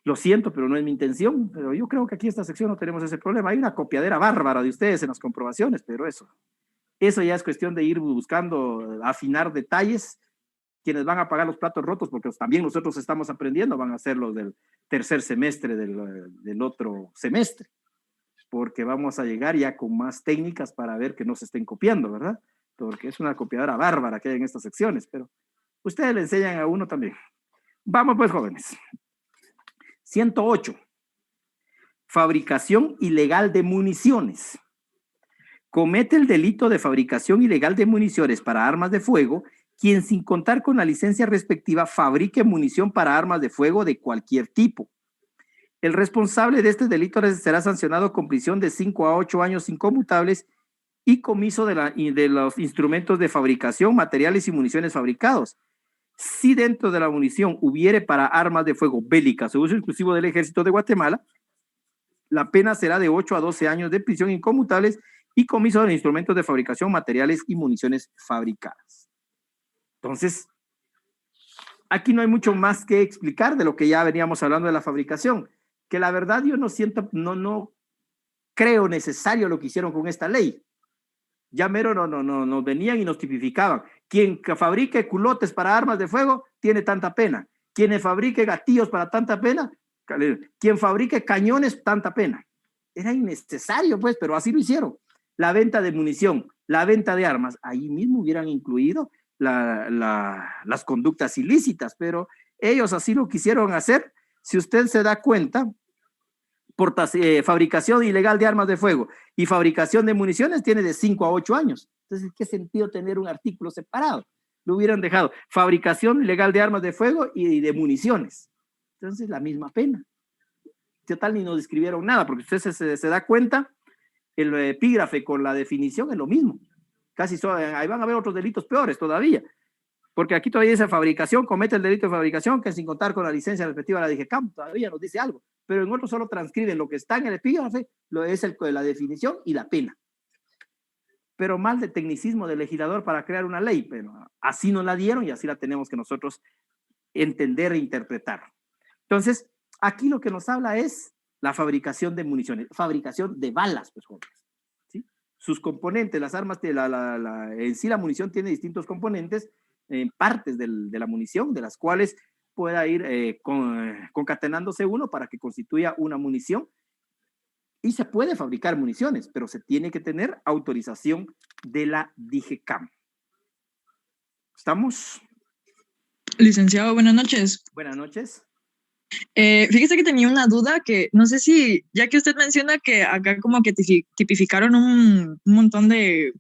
lo siento, pero no es mi intención. Pero yo creo que aquí en esta sección no tenemos ese problema. Hay una copiadera bárbara de ustedes en las comprobaciones, pero eso ya es cuestión de ir buscando, afinar detalles. Quienes van a pagar los platos rotos, porque también nosotros estamos aprendiendo, van a ser los del tercer semestre del otro semestre, porque vamos a llegar ya con más técnicas para ver que no se estén copiando, ¿verdad? Porque es una copiadora bárbara que hay en estas secciones, pero ustedes le enseñan a uno también. Vamos pues, jóvenes. 108. Fabricación ilegal de municiones. Comete el delito de fabricación ilegal de municiones para armas de fuego quien sin contar con la licencia respectiva fabrique munición para armas de fuego de cualquier tipo. El responsable de este delito será sancionado con prisión de 5 a 8 años inconmutables y comiso de los instrumentos de fabricación, materiales y municiones fabricados. Si dentro de la munición hubiere para armas de fuego bélicas o uso exclusivo del Ejército de Guatemala, la pena será de 8 a 12 años de prisión inconmutables y comiso de instrumentos de fabricación, materiales y municiones fabricadas. Entonces, aquí no hay mucho más que explicar de lo que ya veníamos hablando de la fabricación, que la verdad yo no creo necesario lo que hicieron con esta ley. Ya mero nos venían y nos tipificaban. Quien fabrique culotes para armas de fuego tiene tanta pena. Quien fabrique gatillos para tanta pena, quien fabrique cañones, tanta pena. Era innecesario, pues, pero así lo hicieron. La venta de munición, la venta de armas, ahí mismo hubieran incluido las conductas ilícitas, pero ellos así lo quisieron hacer. Si usted se da cuenta, fabricación ilegal de armas de fuego y fabricación de municiones tiene de 5 a 8 años. Entonces, ¿qué sentido tener un artículo separado? Lo hubieran dejado fabricación ilegal de armas de fuego y de municiones. Entonces, la misma pena. Total, ni nos describieron nada, porque usted se da cuenta, el epígrafe con la definición es lo mismo. Ahí van a haber otros delitos peores todavía, porque aquí todavía dice fabricación, comete el delito de fabricación, que sin contar con la licencia respectiva de la DGCAM, todavía nos dice algo, pero en otros solo transcriben lo que está en el epígrafe, la definición y la pena. Pero mal de tecnicismo del legislador para crear una ley, pero así nos la dieron y así la tenemos que nosotros entender e interpretar. Entonces, aquí lo que nos habla es la fabricación de municiones, fabricación de balas, pues, jóvenes. ¿Sí? Sus componentes, las armas, en sí la munición tiene distintos componentes, partes de la munición, de las cuales pueda ir concatenándose uno para que constituya una munición. Y se puede fabricar municiones, pero se tiene que tener autorización de la DGCAM. ¿Estamos? Licenciado, buenas noches. Buenas noches. Fíjese que tenía una duda que no sé si, ya que usted menciona que acá como que tipificaron un montón de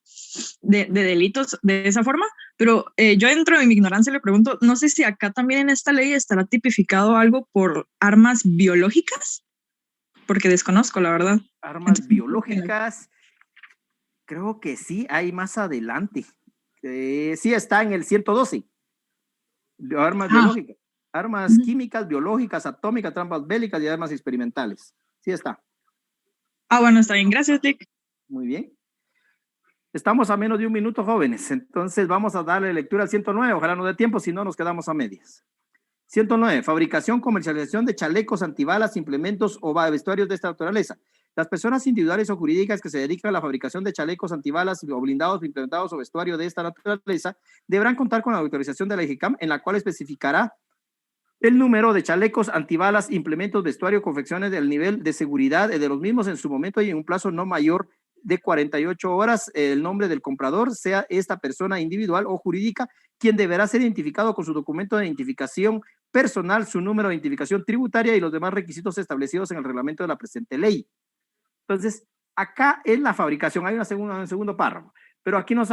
delitos de esa forma, pero yo dentro de mi ignorancia le pregunto, no sé si acá también en esta ley estará tipificado algo por armas biológicas, porque desconozco, la verdad. Armas biológicas, creo que sí, hay más adelante. Sí está en el 112, armas biológicas. Armas químicas, biológicas, atómicas, trampas bélicas y armas experimentales. Sí está. Bueno, está bien. Gracias, Dick. Muy bien. Estamos a menos de un minuto, jóvenes. Entonces vamos a darle lectura al 109. Ojalá no dé tiempo, si no nos quedamos a medias. 109. Fabricación, comercialización de chalecos, antibalas, implementos o vestuarios de esta naturaleza. Las personas individuales o jurídicas que se dedican a la fabricación de chalecos, antibalas o blindados, implementados o vestuario de esta naturaleza deberán contar con la autorización de la IGCAM, en la cual especificará el número de chalecos, antibalas, implementos, vestuario, confecciones del nivel de seguridad de los mismos en su momento y en un plazo no mayor de 48 horas, el nombre del comprador, sea esta persona individual o jurídica, quien deberá ser identificado con su documento de identificación personal, su número de identificación tributaria y los demás requisitos establecidos en el reglamento de la presente ley. Entonces, acá en la fabricación hay un segundo párrafo, pero aquí nos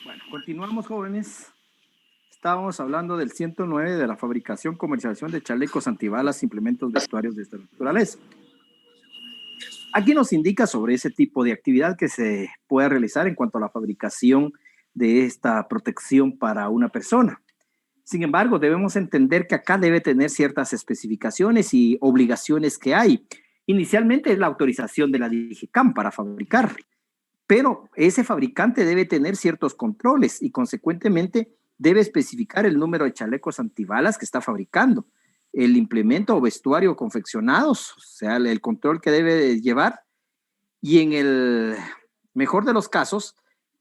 Bueno, continuamos, jóvenes. Estábamos hablando del 109 de la fabricación, comercialización de chalecos antibalas, implementos vestuarios de esta naturaleza. Aquí nos indica sobre ese tipo de actividad que se puede realizar en cuanto a la fabricación de esta protección para una persona. Sin embargo, debemos entender que acá debe tener ciertas especificaciones y obligaciones que hay. Inicialmente es la autorización de la DIGECAM para fabricar, pero ese fabricante debe tener ciertos controles y consecuentemente debe especificar el número de chalecos antibalas que está fabricando, el implemento o vestuario confeccionados, o sea, el control que debe llevar, y en el mejor de los casos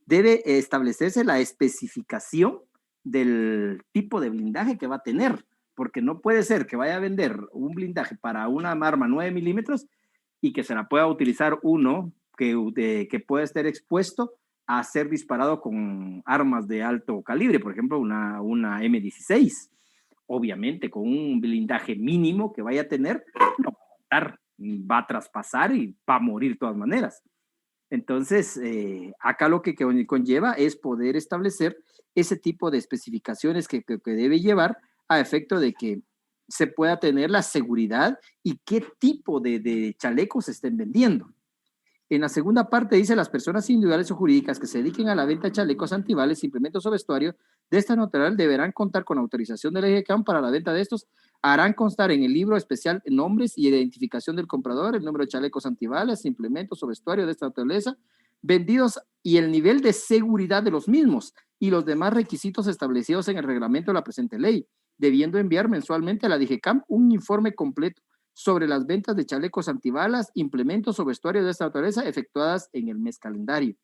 debe establecerse la especificación del tipo de blindaje que va a tener, porque no puede ser que vaya a vender un blindaje para una arma 9 milímetros y que se la pueda utilizar uno que puede estar expuesto a ser disparado con armas de alto calibre, por ejemplo, una M16. Obviamente, con un blindaje mínimo que vaya a tener, no va a traspasar y va a morir de todas maneras. Entonces, acá lo que conlleva es poder establecer ese tipo de especificaciones que debe llevar a efecto de que se pueda tener la seguridad y qué tipo de chalecos se estén vendiendo. En la segunda parte dice: las personas individuales o jurídicas que se dediquen a la venta de chalecos antibalas, implementos o vestuario de esta naturaleza deberán contar con autorización de la DIGECAM para la venta de estos. Harán constar en el libro especial nombres y identificación del comprador, el número de chalecos antibalas, implementos o vestuario de esta naturaleza vendidos y el nivel de seguridad de los mismos y los demás requisitos establecidos en el reglamento de la presente ley, debiendo enviar mensualmente a la DIGECAM un informe completo sobre las ventas de chalecos antibalas, implementos o vestuarios de esta naturaleza efectuadas en el mes calendario.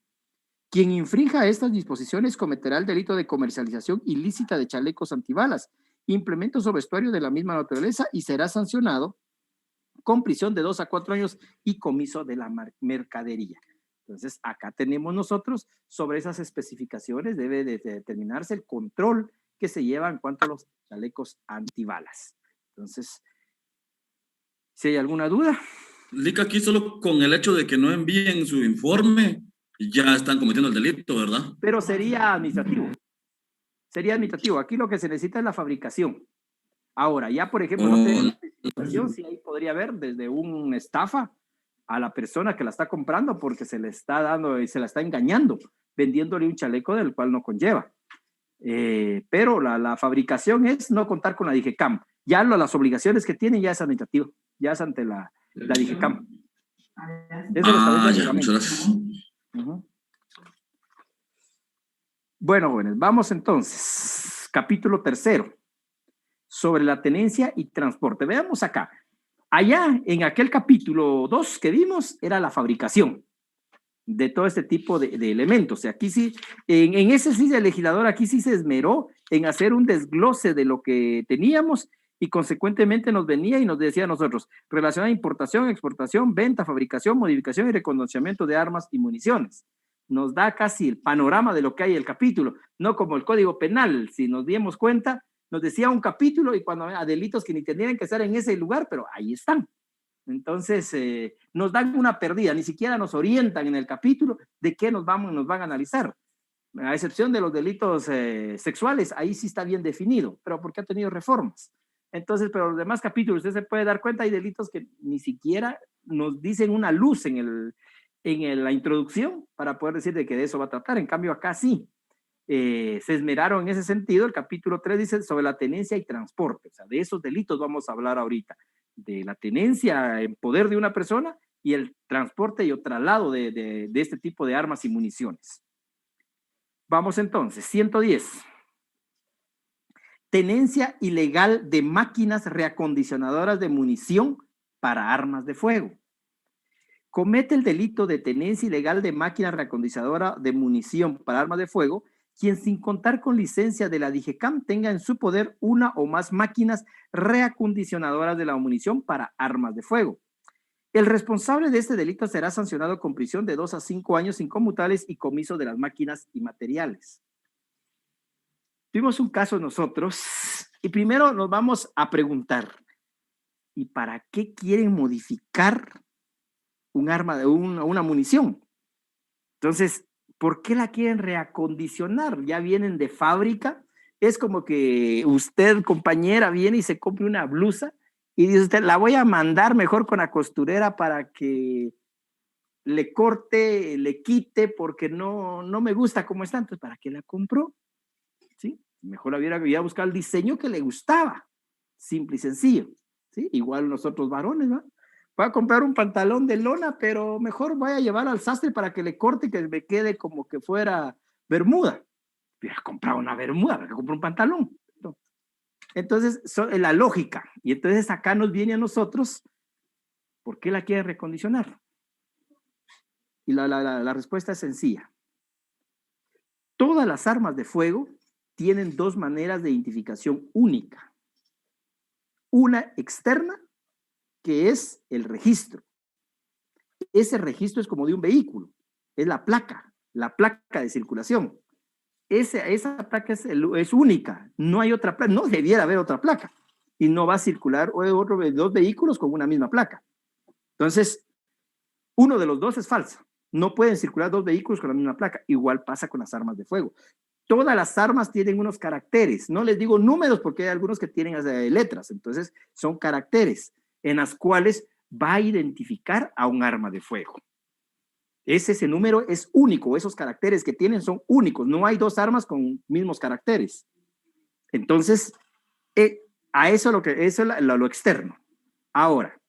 Quien infrinja estas disposiciones cometerá el delito de comercialización ilícita de chalecos antibalas, implementos o vestuarios de la misma naturaleza y será sancionado con prisión de 2 a 4 años y comiso de la mercadería. Entonces, acá tenemos nosotros sobre esas especificaciones, debe de determinarse el control que se lleva en cuanto a los chalecos antibalas. Entonces, si hay alguna duda. Lica, aquí solo con el hecho de que no envíen su informe, ya están cometiendo el delito, ¿verdad? Pero sería administrativo. Sería administrativo. Aquí lo que se necesita es la fabricación. Ahora, ya por ejemplo, no tenemos participación, sí, ahí podría haber desde una estafa a la persona que la está comprando porque se le está dando y se la está engañando, vendiéndole un chaleco del cual no conlleva. Pero la fabricación es no contar con la DIGECAM. Ya las obligaciones que tiene ya es administrativo, ya es ante la DIGECAM. Ya, muchas gracias. Bueno, jóvenes, vamos entonces. Capítulo 3, sobre la tenencia y transporte. Veamos acá. Allá, en aquel capítulo 2 que vimos, era la fabricación de todo este tipo de elementos. Aquí sí, en ese sí el legislador aquí sí se esmeró en hacer un desglose de lo que teníamos y consecuentemente nos venía y nos decía a nosotros, relacionada a importación, exportación, venta, fabricación, modificación y reconocimiento de armas y municiones. Nos da casi el panorama de lo que hay en el capítulo, no como el Código Penal. Si nos dimos cuenta, nos decía un capítulo y cuando a delitos que ni tendrían que estar en ese lugar, pero ahí están. Entonces, nos dan una perdida, ni siquiera nos orientan en el capítulo de qué nos van a analizar. A excepción de los delitos sexuales, ahí sí está bien definido, pero porque ha tenido reformas. Entonces, pero los demás capítulos, usted se puede dar cuenta, hay delitos que ni siquiera nos dicen una luz en la introducción para poder decir de que de eso va a tratar. En cambio, acá sí. Se esmeraron en ese sentido. El capítulo 3 dice sobre la tenencia y transporte. O sea, de esos delitos vamos a hablar ahorita. De la tenencia en poder de una persona y el transporte y o traslado de este tipo de armas y municiones. Vamos entonces, 110. Tenencia ilegal de máquinas reacondicionadoras de munición para armas de fuego. Comete el delito de tenencia ilegal de máquina reacondicionadora de munición para armas de fuego quien sin contar con licencia de la DIGECAM tenga en su poder una o más máquinas reacondicionadoras de la munición para armas de fuego. El responsable de este delito será sancionado con prisión de 2 a 5 años inconmutables y comiso de las máquinas y materiales. Tuvimos un caso nosotros y primero nos vamos a preguntar, ¿y para qué quieren modificar un arma de una munición? Entonces, ¿Por qué la quieren reacondicionar? Ya vienen de fábrica. Es como que usted, compañera, viene y se compre una blusa y dice usted, la voy a mandar mejor con la costurera para que le corte, le quite, porque no me gusta cómo está. Entonces, ¿para qué la compró? ¿Sí? Mejor hubiera buscado el diseño que le gustaba. Simple y sencillo. ¿Sí? Igual nosotros varones, ¿no? Voy a comprar un pantalón de lona, pero mejor voy a llevar al sastre para que le corte y que me quede como que fuera bermuda. Hubiera comprado una bermuda, para que compre un pantalón. ¿No? Entonces, la lógica. Y entonces acá nos viene a nosotros, ¿por qué la quieren recondicionar? Y la respuesta es sencilla. Todas las armas de fuego tienen dos maneras de identificación única. Una externa, que es el registro. Ese registro es como de un vehículo, es la placa de circulación. Esa placa es única, no hay otra placa, no debiera haber otra placa, y no va a circular dos vehículos con una misma placa. Entonces, uno de los dos es falso, no pueden circular dos vehículos con la misma placa. Igual pasa con las armas de fuego. Todas las armas tienen unos caracteres, no les digo números porque hay algunos que tienen letras, entonces son caracteres en las cuales va a identificar a un arma de fuego. Ese número es único, esos caracteres que tienen son únicos, no hay dos armas con mismos caracteres. Entonces, a eso eso es lo externo. Ahora,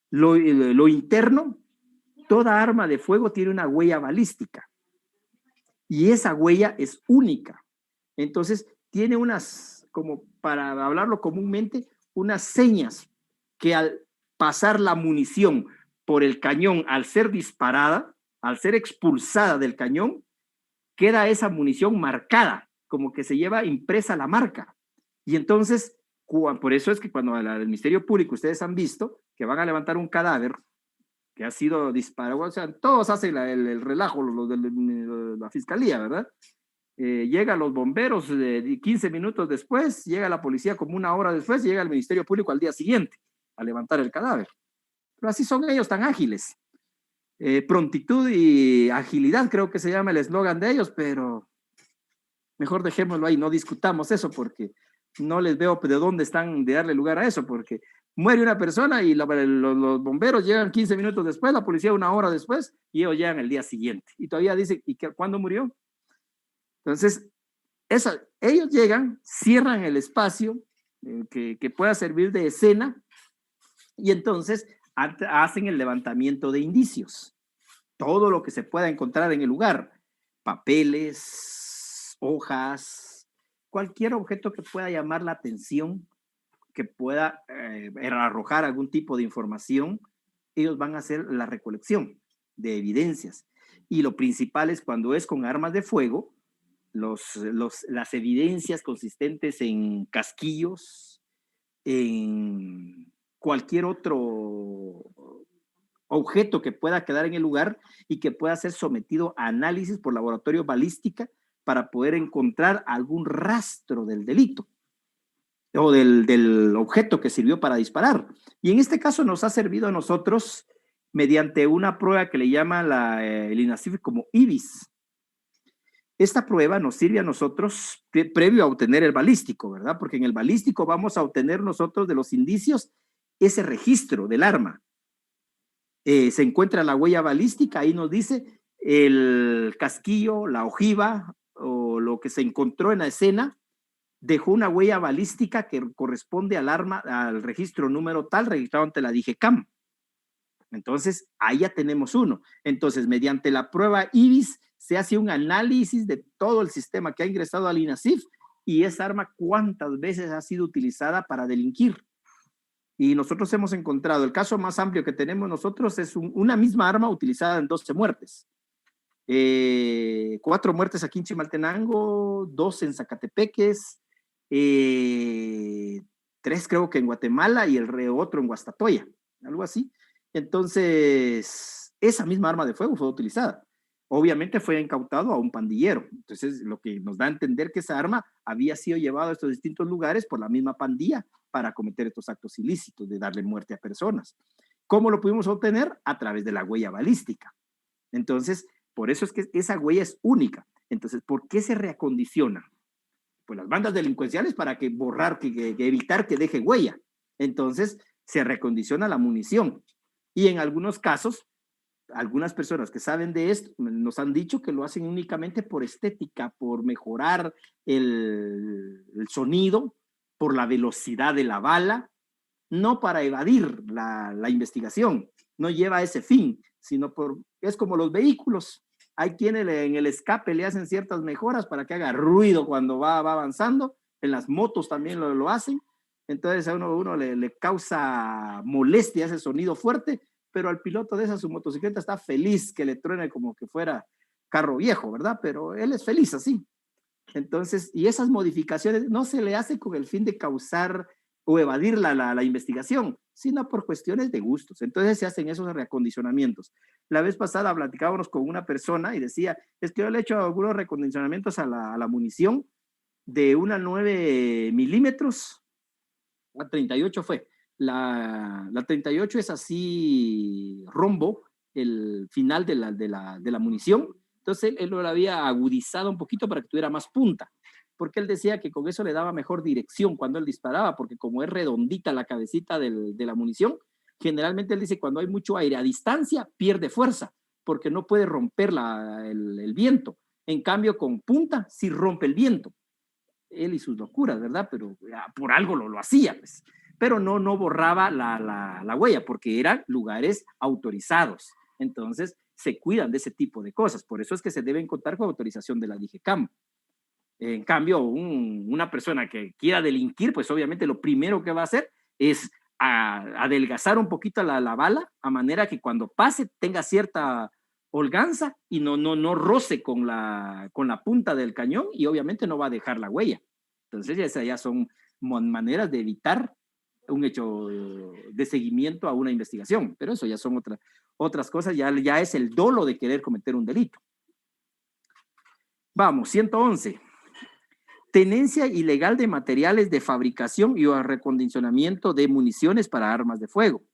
lo interno, toda arma de fuego tiene una huella balística y esa huella es única. Entonces, tiene unas, como para hablarlo comúnmente, unas señas que al pasar la munición por el cañón, al ser disparada, al ser expulsada del cañón, queda esa munición marcada, como que se lleva impresa la marca. Y entonces, por eso es que cuando el Ministerio Público ustedes han visto que van a levantar un cadáver que ha sido disparado, o sea, todos hacen el relajo, los de la fiscalía, ¿verdad? Llegan los bomberos 15 minutos después, llega la policía como una hora después, y llega el Ministerio Público al día siguiente a levantar el cadáver. Pero así son ellos tan ágiles. Prontitud y agilidad creo que se llama el eslogan de ellos, pero mejor dejémoslo ahí, no discutamos eso porque no les veo de dónde están de darle lugar a eso, porque muere una persona y los bomberos llegan 15 minutos después, la policía una hora después y ellos llegan el día siguiente y todavía dicen, ¿y cuándo murió? Entonces, ellos llegan, cierran el espacio que pueda servir de escena y entonces hacen el levantamiento de indicios. Todo lo que se pueda encontrar en el lugar, papeles, hojas, cualquier objeto que pueda llamar la atención, que pueda arrojar algún tipo de información, ellos van a hacer la recolección de evidencias. Y lo principal es cuando es con armas de fuego, las evidencias consistentes en casquillos, en cualquier otro objeto que pueda quedar en el lugar y que pueda ser sometido a análisis por laboratorio balística para poder encontrar algún rastro del delito o del objeto que sirvió para disparar. Y en este caso nos ha servido a nosotros mediante una prueba que le llama el INACIF como IBIS. Esta prueba nos sirve a nosotros previo a obtener el balístico, ¿verdad? Porque en el balístico vamos a obtener nosotros de los indicios ese registro del arma. Se encuentra la huella balística, ahí nos dice el casquillo, la ojiva o lo que se encontró en la escena, dejó una huella balística que corresponde al arma, al registro número tal registrado ante la DIGECAM. Entonces, ahí ya tenemos uno. Entonces, mediante la prueba IBIS, se hace un análisis de todo el sistema que ha ingresado al INACIF y esa arma cuántas veces ha sido utilizada para delinquir. Y nosotros hemos encontrado, el caso más amplio que tenemos nosotros es una misma arma utilizada en 12 muertes. 4 muertes aquí en Chimaltenango, 2 en Zacatepeques, 3 creo que en Guatemala y el otro en Guastatoya, algo así. Entonces, esa misma arma de fuego fue utilizada. Obviamente fue incautado a un pandillero. Entonces, lo que nos da a entender que esa arma había sido llevada a estos distintos lugares por la misma pandilla para cometer estos actos ilícitos de darle muerte a personas. ¿Cómo lo pudimos obtener? A través de la huella balística. Entonces, Por eso es que esa huella es única. Entonces, ¿por qué se reacondiciona? Pues las bandas delincuenciales para que evitar que deje huella. Entonces, se reacondiciona la munición. Y en algunos casos, algunas personas que saben de esto nos han dicho que lo hacen únicamente por estética, por mejorar el sonido, por la velocidad de la bala, no para evadir la investigación. No lleva a ese fin, sino es como los vehículos. Hay quienes en el escape le hacen ciertas mejoras para que haga ruido cuando va avanzando. En las motos también lo hacen. Entonces a uno le causa molestia ese sonido fuerte, pero al piloto de su motocicleta está feliz que le truene como que fuera carro viejo, ¿verdad? Pero él es feliz así. Entonces, y esas modificaciones no se le hace con el fin de causar o evadir la investigación, sino por cuestiones de gustos. Entonces se hacen esos reacondicionamientos. La vez pasada platicábamos con una persona y decía, es que yo le he hecho algunos reacondicionamientos a la munición de una 9 milímetros, la 38 fue. La 38 es así rombo, el final de la munición. Entonces él lo había agudizado un poquito para que tuviera más punta, porque él decía que con eso le daba mejor dirección cuando él disparaba, porque como es redondita la cabecita de la munición, generalmente él dice cuando hay mucho aire a distancia pierde fuerza, porque no puede romper el viento. En cambio con punta sí rompe el viento. Él y sus locuras, ¿verdad? Pero por algo lo hacía, pues. Pero no borraba la huella, porque eran lugares autorizados. Entonces se cuidan de ese tipo de cosas. Por eso es que se deben contar con autorización de la DGCAM. En cambio, una persona que quiera delinquir, pues obviamente lo primero que va a hacer es adelgazar un poquito la bala, a manera que cuando pase tenga cierta holganza y no roce con la punta del cañón, y obviamente no va a dejar la huella. Entonces esas ya son maneras de evitar un hecho de seguimiento a una investigación, pero eso ya son otras cosas, ya es el dolo de querer cometer un delito. Vamos, 111. Tenencia ilegal de materiales de fabricación y recondicionamiento de municiones para armas de fuego.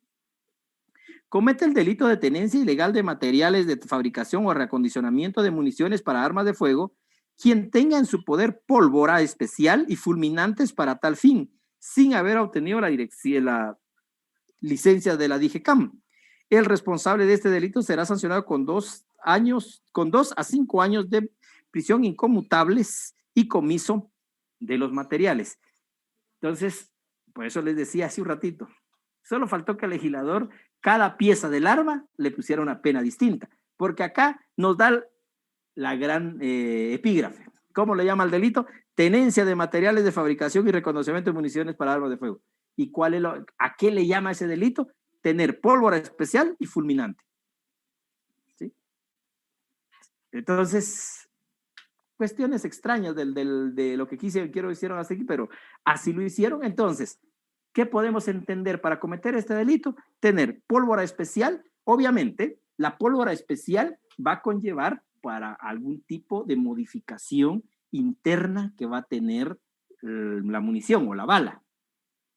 Comete el delito de tenencia ilegal de materiales de fabricación o reacondicionamiento de municiones para armas de fuego quien tenga en su poder pólvora especial y fulminantes para tal fin, sin haber obtenido la licencia de la DGCAM. El responsable de este delito será sancionado con 2 a 5 años de prisión inconmutables y comiso de los materiales. Entonces, por eso les decía hace un ratito, solo faltó que el legislador cada pieza del arma le pusiera una pena distinta, porque acá nos da la gran epígrafe. ¿Cómo le llama el delito? Tenencia de materiales de fabricación y reconocimiento de municiones para armas de fuego. ¿Y a qué le llama ese delito? Tener pólvora especial y fulminante. ¿Sí? Entonces, cuestiones extrañas de lo que hicieron hasta aquí, pero así lo hicieron. Entonces, ¿qué podemos entender para cometer este delito? Tener pólvora especial. Obviamente, la pólvora especial va a conllevar para algún tipo de modificación interna que va a tener la munición o la bala.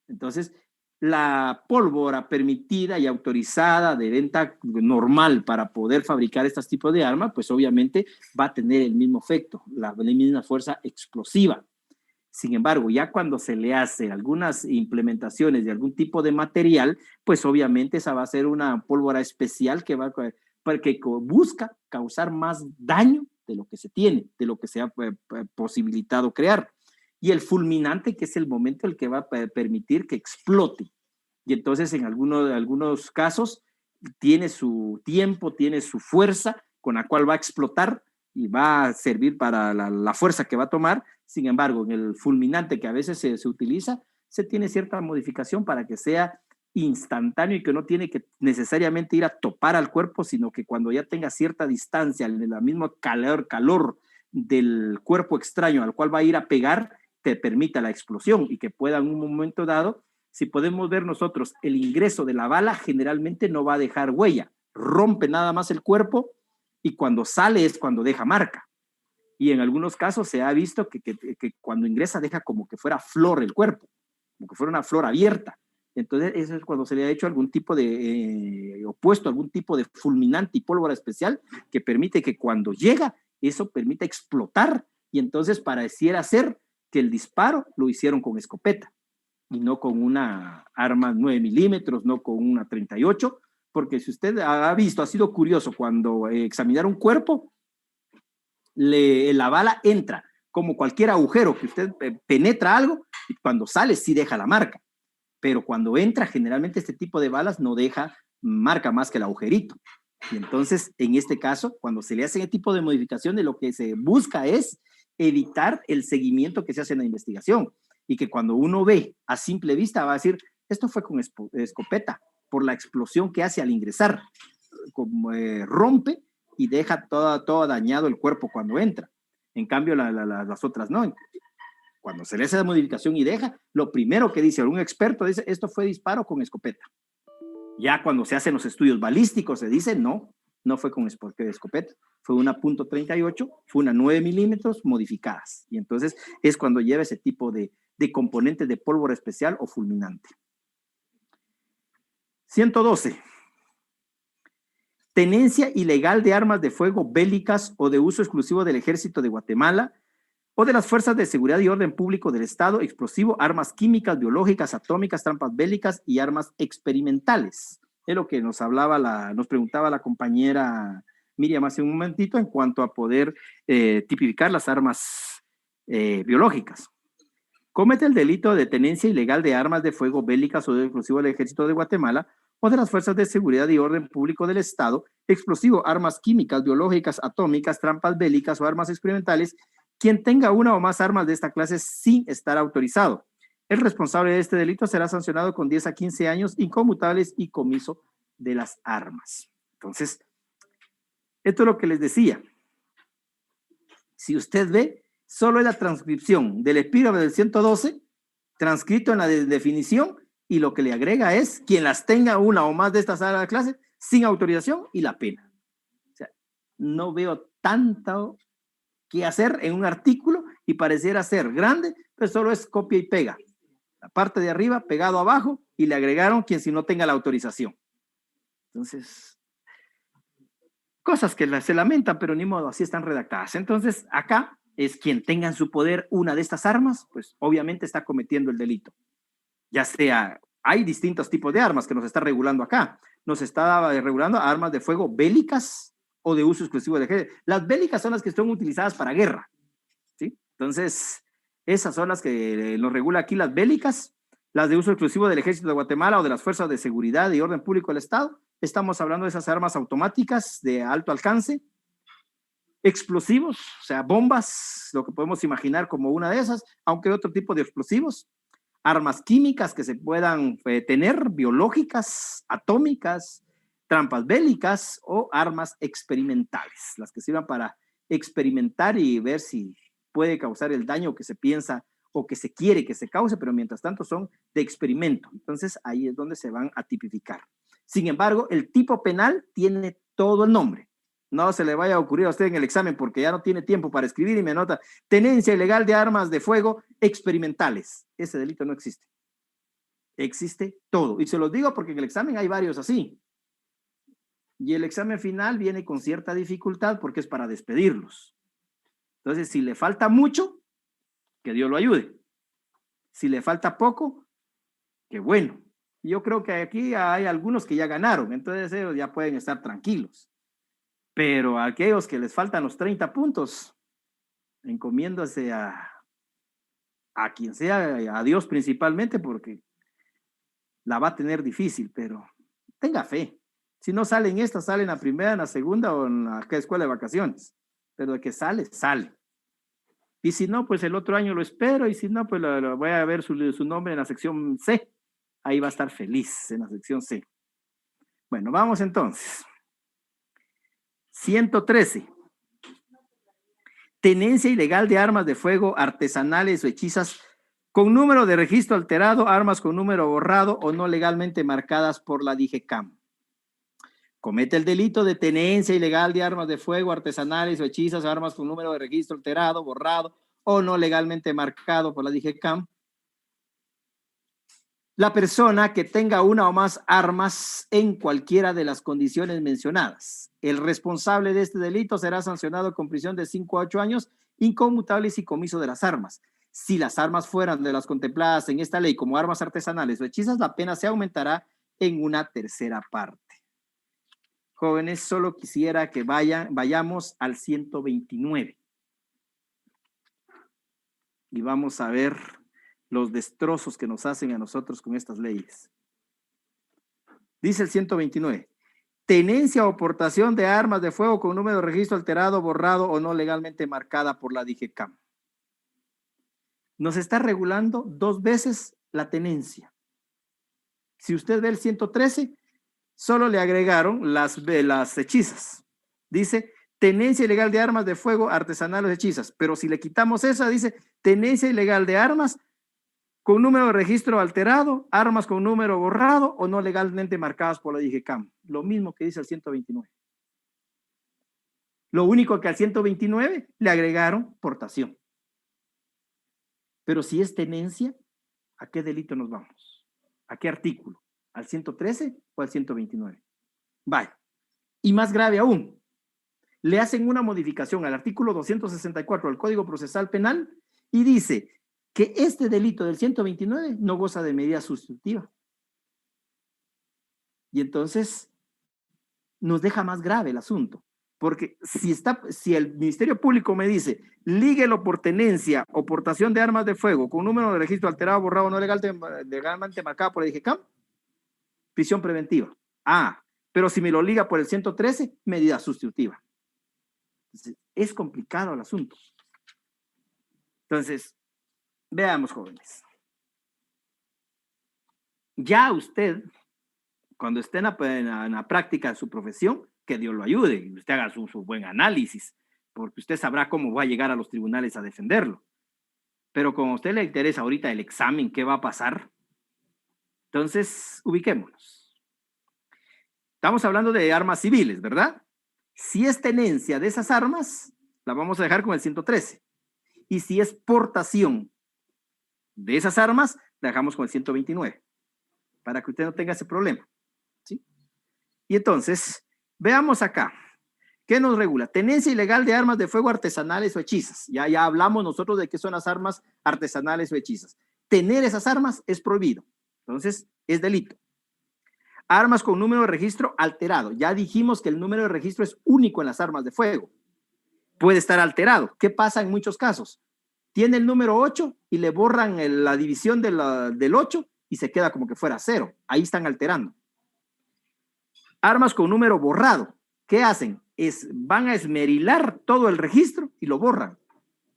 Entonces, la pólvora permitida y autorizada de venta normal para poder fabricar estos tipos de armas, pues obviamente va a tener el mismo efecto, la misma fuerza explosiva. Sin embargo, ya cuando se le hace algunas implementaciones de algún tipo de material, pues obviamente esa va a ser una pólvora especial que busca causar más daño de lo que se tiene, de lo que se ha posibilitado crear. Y el fulminante, que es el momento en el que va a permitir que explote. Y entonces en algunos casos tiene su tiempo, tiene su fuerza con la cual va a explotar y va a servir para la fuerza que va a tomar. Sin embargo, en el fulminante que a veces se utiliza, se tiene cierta modificación para que sea instantáneo y que no tiene que necesariamente ir a topar al cuerpo, sino que cuando ya tenga cierta distancia, en el mismo calor del cuerpo extraño al cual va a ir a pegar, te permita la explosión y que pueda en un momento dado, si podemos ver nosotros, el ingreso de la bala generalmente no va a dejar huella, rompe nada más el cuerpo y cuando sale es cuando deja marca. Y en algunos casos se ha visto que cuando ingresa deja como que fuera flor el cuerpo, como que fuera una flor abierta. Entonces, eso es cuando se le ha hecho algún tipo de, opuesto algún tipo de fulminante y pólvora especial que permite que cuando llega, eso permite explotar, y entonces pareciera ser que el disparo lo hicieron con escopeta y no con una arma 9 milímetros, no con una 38, porque si usted ha visto, ha sido curioso, cuando examinar un cuerpo, la bala entra como cualquier agujero que usted penetra algo, y cuando sale sí deja la marca, pero cuando entra, generalmente este tipo de balas no deja marca más que el agujerito. Y entonces, en este caso, cuando se le hace ese tipo de modificaciones, lo que se busca es evitar el seguimiento que se hace en la investigación, y que cuando uno ve a simple vista va a decir, esto fue con escopeta, por la explosión que hace al ingresar, como, rompe y deja todo dañado el cuerpo cuando entra. En cambio, las otras no. Cuando se le hace la modificación y deja, lo primero que dice algún experto dice, esto fue disparo con escopeta. Ya cuando se hacen los estudios balísticos se dice, no fue con escopeta, fue una .38, fue una 9 milímetros modificadas. Y entonces es cuando lleva ese tipo de componentes de pólvora especial o fulminante. 112. Tenencia ilegal de armas de fuego bélicas o de uso exclusivo del Ejército de Guatemala o de las Fuerzas de Seguridad y Orden Público del Estado, explosivo, armas químicas, biológicas, atómicas, trampas bélicas y armas experimentales. Es lo que nos preguntaba la compañera Miriam hace un momentito en cuanto a poder tipificar las armas biológicas. Comete el delito de tenencia ilegal de armas de fuego bélicas o de exclusivo del Ejército de Guatemala o de las Fuerzas de Seguridad y Orden Público del Estado, explosivo, armas químicas, biológicas, atómicas, trampas bélicas o armas experimentales, quien tenga una o más armas de esta clase sin estar autorizado. El responsable de este delito será sancionado con 10 a 15 años inconmutables y comiso de las armas. Entonces, esto es lo que les decía. Si usted ve, solo es la transcripción del epígrafe del 112, transcrito en la definición, y lo que le agrega es quien las tenga una o más de estas áreas de clase sin autorización y la pena. O sea, no veo tanto que hacer en un artículo y pareciera ser grande, pero solo es copia y pega. La parte de arriba pegado abajo y le agregaron quien si no tenga la autorización. Entonces, cosas que se lamentan, pero ni modo, así están redactadas. Entonces, acá es quien tenga en su poder una de estas armas, pues obviamente está cometiendo el delito. Ya sea, hay distintos tipos de armas que nos está regulando acá. Nos está regulando armas de fuego bélicas o de uso exclusivo del ejército. Las bélicas son las que son utilizadas para guerra, ¿sí? Entonces, esas son las que nos regula aquí, las bélicas, las de uso exclusivo del Ejército de Guatemala o de las Fuerzas de Seguridad y Orden Público del Estado. Estamos hablando de esas armas automáticas de alto alcance, explosivos, o sea, bombas, lo que podemos imaginar como una de esas, aunque hay otro tipo de explosivos, armas químicas que se puedan tener, biológicas, atómicas, trampas bélicas o armas experimentales, las que sirvan para experimentar y ver si puede causar el daño que se piensa o que se quiere que se cause, pero mientras tanto son de experimento. Entonces ahí es donde se van a tipificar. Sin embargo, el tipo penal tiene todo el nombre. No se le vaya a ocurrir a usted en el examen porque ya no tiene tiempo para escribir y me anota tenencia ilegal de armas de fuego experimentales. Ese delito no existe. Existe todo. Y se los digo porque en el examen hay varios así. Y el examen final viene con cierta dificultad porque es para despedirlos. Entonces, si le falta mucho, que Dios lo ayude. Si le falta poco, qué bueno. Yo creo que aquí hay algunos que ya ganaron, entonces ellos ya pueden estar tranquilos. Pero a aquellos que les faltan los 30 puntos, encomiéndase a quien sea, a Dios principalmente, porque la va a tener difícil, pero tenga fe. Si no salen estas, salen la primera, en la segunda o en la escuela de vacaciones. Pero de que sale, sale. Y si no, pues el otro año lo espero, y si no, pues lo voy a ver su nombre en la sección C. Ahí va a estar feliz, en la sección C. Bueno, vamos entonces. 113. Tenencia ilegal de armas de fuego artesanales o hechizas con número de registro alterado, armas con número borrado o no legalmente marcadas por la DIGECAM. Comete el delito de tenencia ilegal de armas de fuego artesanales o hechizas, armas con número de registro alterado, borrado o no legalmente marcado por la DIGECAM. la persona que tenga una o más armas en cualquiera de las condiciones mencionadas. El responsable de este delito será sancionado con prisión de 5 a 8 años, inconmutables y comiso de las armas. Si las armas fueran de las contempladas en esta ley como armas artesanales o hechizas, la pena se aumentará en una tercera parte. Jóvenes, solo quisiera que vayamos al 129. Y vamos a ver los destrozos que nos hacen a nosotros con estas leyes. Dice el 129. Tenencia o portación de armas de fuego con número de registro alterado, borrado o no legalmente marcada por la DIGECAM. Nos está regulando 2 veces la tenencia. Si usted ve el 113, solo le agregaron las hechizas. Dice tenencia ilegal de armas de fuego artesanales o hechizas. Pero si le quitamos esa, dice tenencia ilegal de armas con número de registro alterado, armas con número borrado o no legalmente marcadas por la DIGECAM. Lo mismo que dice el 129. Lo único que al 129 le agregaron portación. Pero si es tenencia, ¿a qué delito nos vamos? ¿A qué artículo? ¿Al 113 o al 129? Vaya. Y más grave aún, le hacen una modificación al artículo 264 del Código Procesal Penal y dice que este delito del 129 no goza de medida sustitutiva. Y entonces nos deja más grave el asunto. Porque si el Ministerio Público me dice, líguelo por tenencia o portación de armas de fuego con número de registro alterado, borrado, no legalmente marcado por el DIGECAM, prisión preventiva. Pero si me lo liga por el 113, medida sustitutiva. Entonces, es complicado el asunto. Entonces, veamos, jóvenes. Ya usted, cuando esté en la práctica de su profesión, que Dios lo ayude y usted haga su buen análisis, porque usted sabrá cómo va a llegar a los tribunales a defenderlo. Pero como a usted le interesa ahorita el examen, ¿qué va a pasar? Entonces, ubiquémonos. Estamos hablando de armas civiles, ¿verdad? Si es tenencia de esas armas, la vamos a dejar con el 113. Y si es portación de esas armas, la dejamos con el 129. Para que usted no tenga ese problema. ¿Sí? Y entonces, veamos acá. ¿Qué nos regula? Tenencia ilegal de armas de fuego artesanales o hechizas. Ya hablamos nosotros de qué son las armas artesanales o hechizas. Tener esas armas es prohibido. Entonces, es delito. Armas con número de registro alterado. Ya dijimos que el número de registro es único en las armas de fuego. Puede estar alterado. ¿Qué pasa en muchos casos? Tiene el número 8 y le borran la división del 8 y se queda como que fuera 0. Ahí están alterando. Armas con número borrado. ¿Qué hacen? Van a esmerilar todo el registro y lo borran.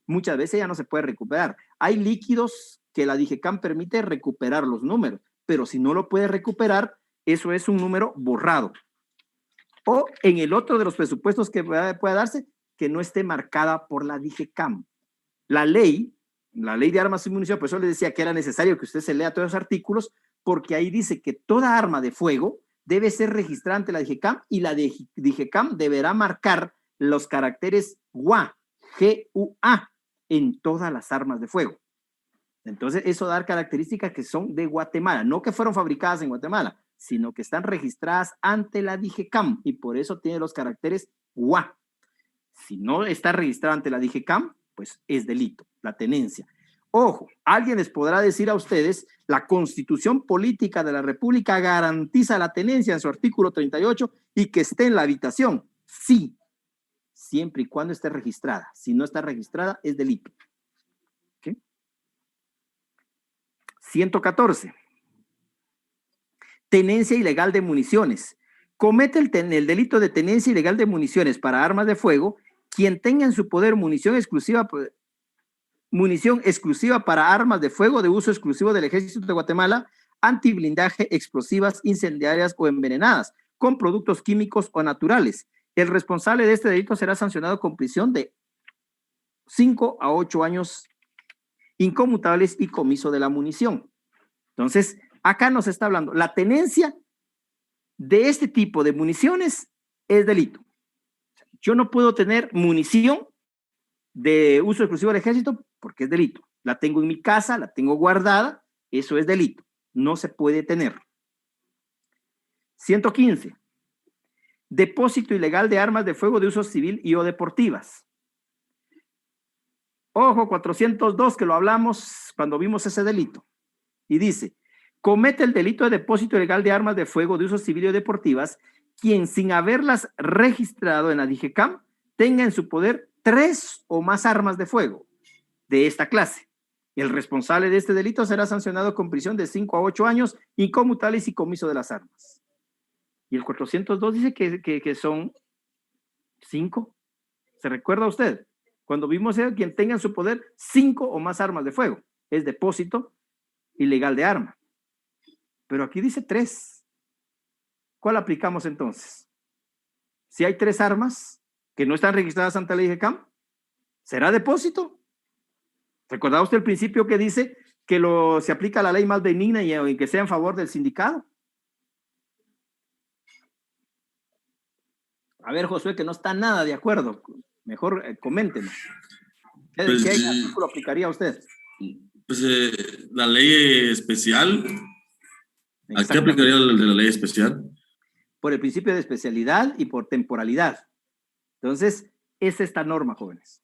Muchas veces ya no se puede recuperar. Hay líquidos que la DIGECAM permite recuperar los números, pero si no lo puede recuperar, eso es un número borrado. O en el otro de los presupuestos que pueda darse, que no esté marcada por la DIGECAM. La ley de armas y munición, por eso les decía que era necesario que usted se lea todos los artículos, porque ahí dice que toda arma de fuego debe ser registrada ante la DIGECAM y la DIGECAM deberá marcar los caracteres GUA, G-U-A, en todas las armas de fuego. Entonces, eso da características que son de Guatemala, no que fueron fabricadas en Guatemala, sino que están registradas ante la DIGECAM y por eso tiene los caracteres GUA. Si no está registrada ante la DIGECAM, pues es delito, la tenencia. Ojo, alguien les podrá decir a ustedes, la Constitución Política de la República garantiza la tenencia en su artículo 38 y que esté en la habitación. Sí, siempre y cuando esté registrada. Si no está registrada, es delito. ¿Okay? 114. Tenencia ilegal de municiones. Comete el delito de tenencia ilegal de municiones para armas de fuego quien tenga en su poder munición exclusiva para armas de fuego de uso exclusivo del Ejército de Guatemala, antiblindaje, explosivas, incendiarias o envenenadas, con productos químicos o naturales. El responsable de este delito será sancionado con prisión de 5 a 8 años inconmutables y comiso de la munición. Entonces, acá nos está hablando, la tenencia de este tipo de municiones es delito. Yo no puedo tener munición de uso exclusivo del ejército porque es delito. La tengo en mi casa, la tengo guardada, eso es delito. no se puede tener. 115. Depósito ilegal de armas de fuego de uso civil y o deportivas. Ojo, 402, que lo hablamos cuando vimos ese delito. Y dice, comete el delito de depósito ilegal de armas de fuego de uso civil o deportivas quien, sin haberlas registrado en la DIGECAM, tenga en su poder 3 o más armas de fuego de esta clase. El responsable de este delito será sancionado con prisión de 5 a 8 años, inconmutables y comiso de las armas. Y el 402 dice que son 5. ¿Se recuerda usted? Cuando vimos quien tenga en su poder 5 o más armas de fuego, es depósito ilegal de arma. Pero aquí dice 3. ¿Cuál aplicamos entonces? Si hay 3 armas que no están registradas ante la DIGECAM, ¿será depósito? ¿Recordaba usted el principio que dice que se aplica la ley más benigna y que sea en favor del sindicado? A ver, Josué, que no está nada de acuerdo. Mejor coméntenos. ¿Qué artículo aplicaría usted? Pues la ley especial. ¿A qué aplicaría la ley especial? Por el principio de especialidad y por temporalidad. Entonces, es esta norma, jóvenes.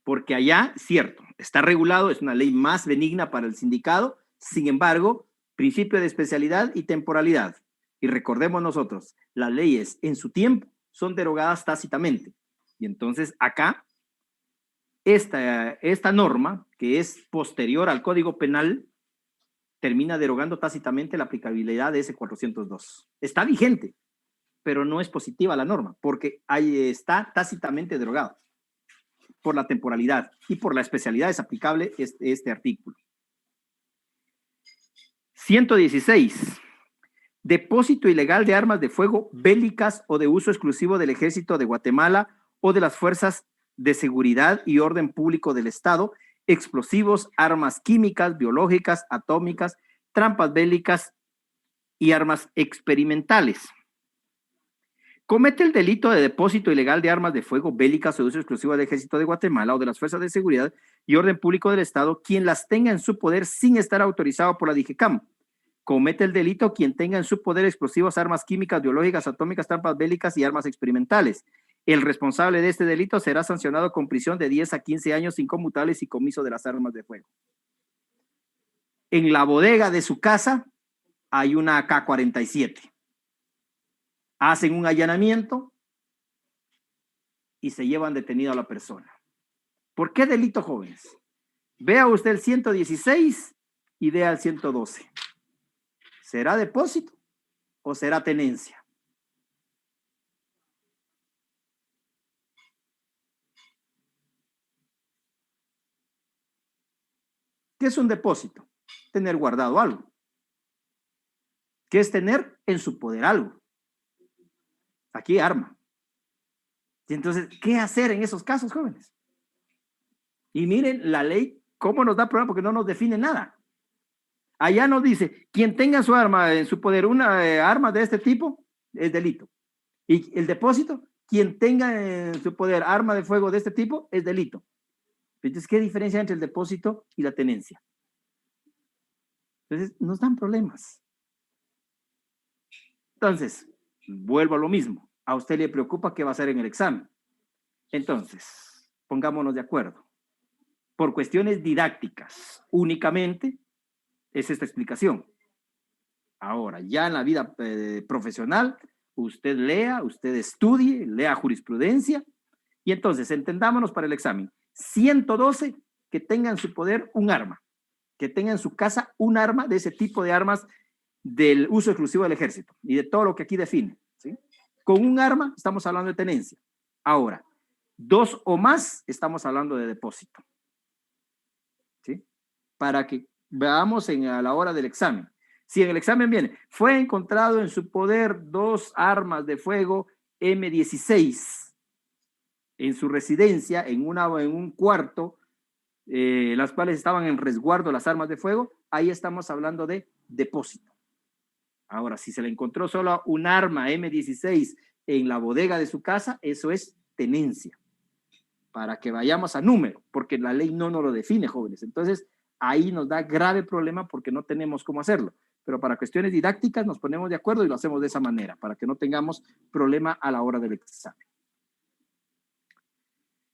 Porque allá, cierto, está regulado, es una ley más benigna para el sindicado, sin embargo, principio de especialidad y temporalidad. Y recordemos nosotros, las leyes en su tiempo son derogadas tácitamente. Y entonces acá, esta norma, que es posterior al Código Penal, termina derogando tácitamente la aplicabilidad de ese 402. Está vigente, pero no es positiva la norma, porque ahí está tácitamente derogado por la temporalidad y por la especialidad es aplicable este artículo. 116. Depósito ilegal de armas de fuego bélicas o de uso exclusivo del Ejército de Guatemala o de las Fuerzas de Seguridad y Orden Público del Estado, explosivos, armas químicas, biológicas, atómicas, trampas bélicas y armas experimentales. Comete el delito de depósito ilegal de armas de fuego bélicas o de uso exclusivo del Ejército de Guatemala o de las Fuerzas de Seguridad y Orden Público del Estado quien las tenga en su poder sin estar autorizado por la DIGECAM. Comete el delito quien tenga en su poder explosivos, armas químicas, biológicas, atómicas, trampas bélicas y armas experimentales. El responsable de este delito será sancionado con prisión de 10 a 15 años inconmutables y comiso de las armas de fuego. En la bodega de su casa hay una AK-47. Hacen un allanamiento y se llevan detenido a la persona. ¿Por qué delito, jóvenes? Vea usted el 116 y vea el 112. ¿Será depósito o será tenencia? ¿Qué es un depósito? Tener guardado algo. ¿Qué es tener en su poder algo? Aquí arma. Y entonces, ¿qué hacer en esos casos, jóvenes? Y miren la ley, cómo nos da problema porque no nos define nada. Allá nos dice, quien tenga su arma en su poder, una arma de este tipo, es delito. Y el depósito, quien tenga en su poder arma de fuego de este tipo, es delito. Entonces, ¿qué diferencia entre el depósito y la tenencia? Entonces, nos dan problemas. Entonces, vuelvo a lo mismo. A usted le preocupa qué va a hacer en el examen. Entonces, pongámonos de acuerdo. Por cuestiones didácticas, únicamente, es esta explicación. Ahora, ya en la vida profesional, usted lea, usted estudie, lea jurisprudencia, y entonces, entendámonos para el examen. 112, que tenga en su poder un arma, que tenga en su casa un arma de ese tipo de armas del uso exclusivo del ejército y de todo lo que aquí define, ¿sí? Con un arma estamos hablando de tenencia. Ahora, 2 o más estamos hablando de depósito, ¿sí? Para que veamos a la hora del examen. Si en el examen viene, fue encontrado en su poder 2 armas de fuego M16 en su residencia, en un cuarto, las cuales estaban en resguardo las armas de fuego, ahí estamos hablando de depósito. Ahora, si se le encontró solo un arma M16 en la bodega de su casa, eso es tenencia. Para que vayamos a número, porque la ley no nos lo define, jóvenes. Entonces, ahí nos da grave problema porque no tenemos cómo hacerlo. Pero para cuestiones didácticas nos ponemos de acuerdo y lo hacemos de esa manera, para que no tengamos problema a la hora del examen.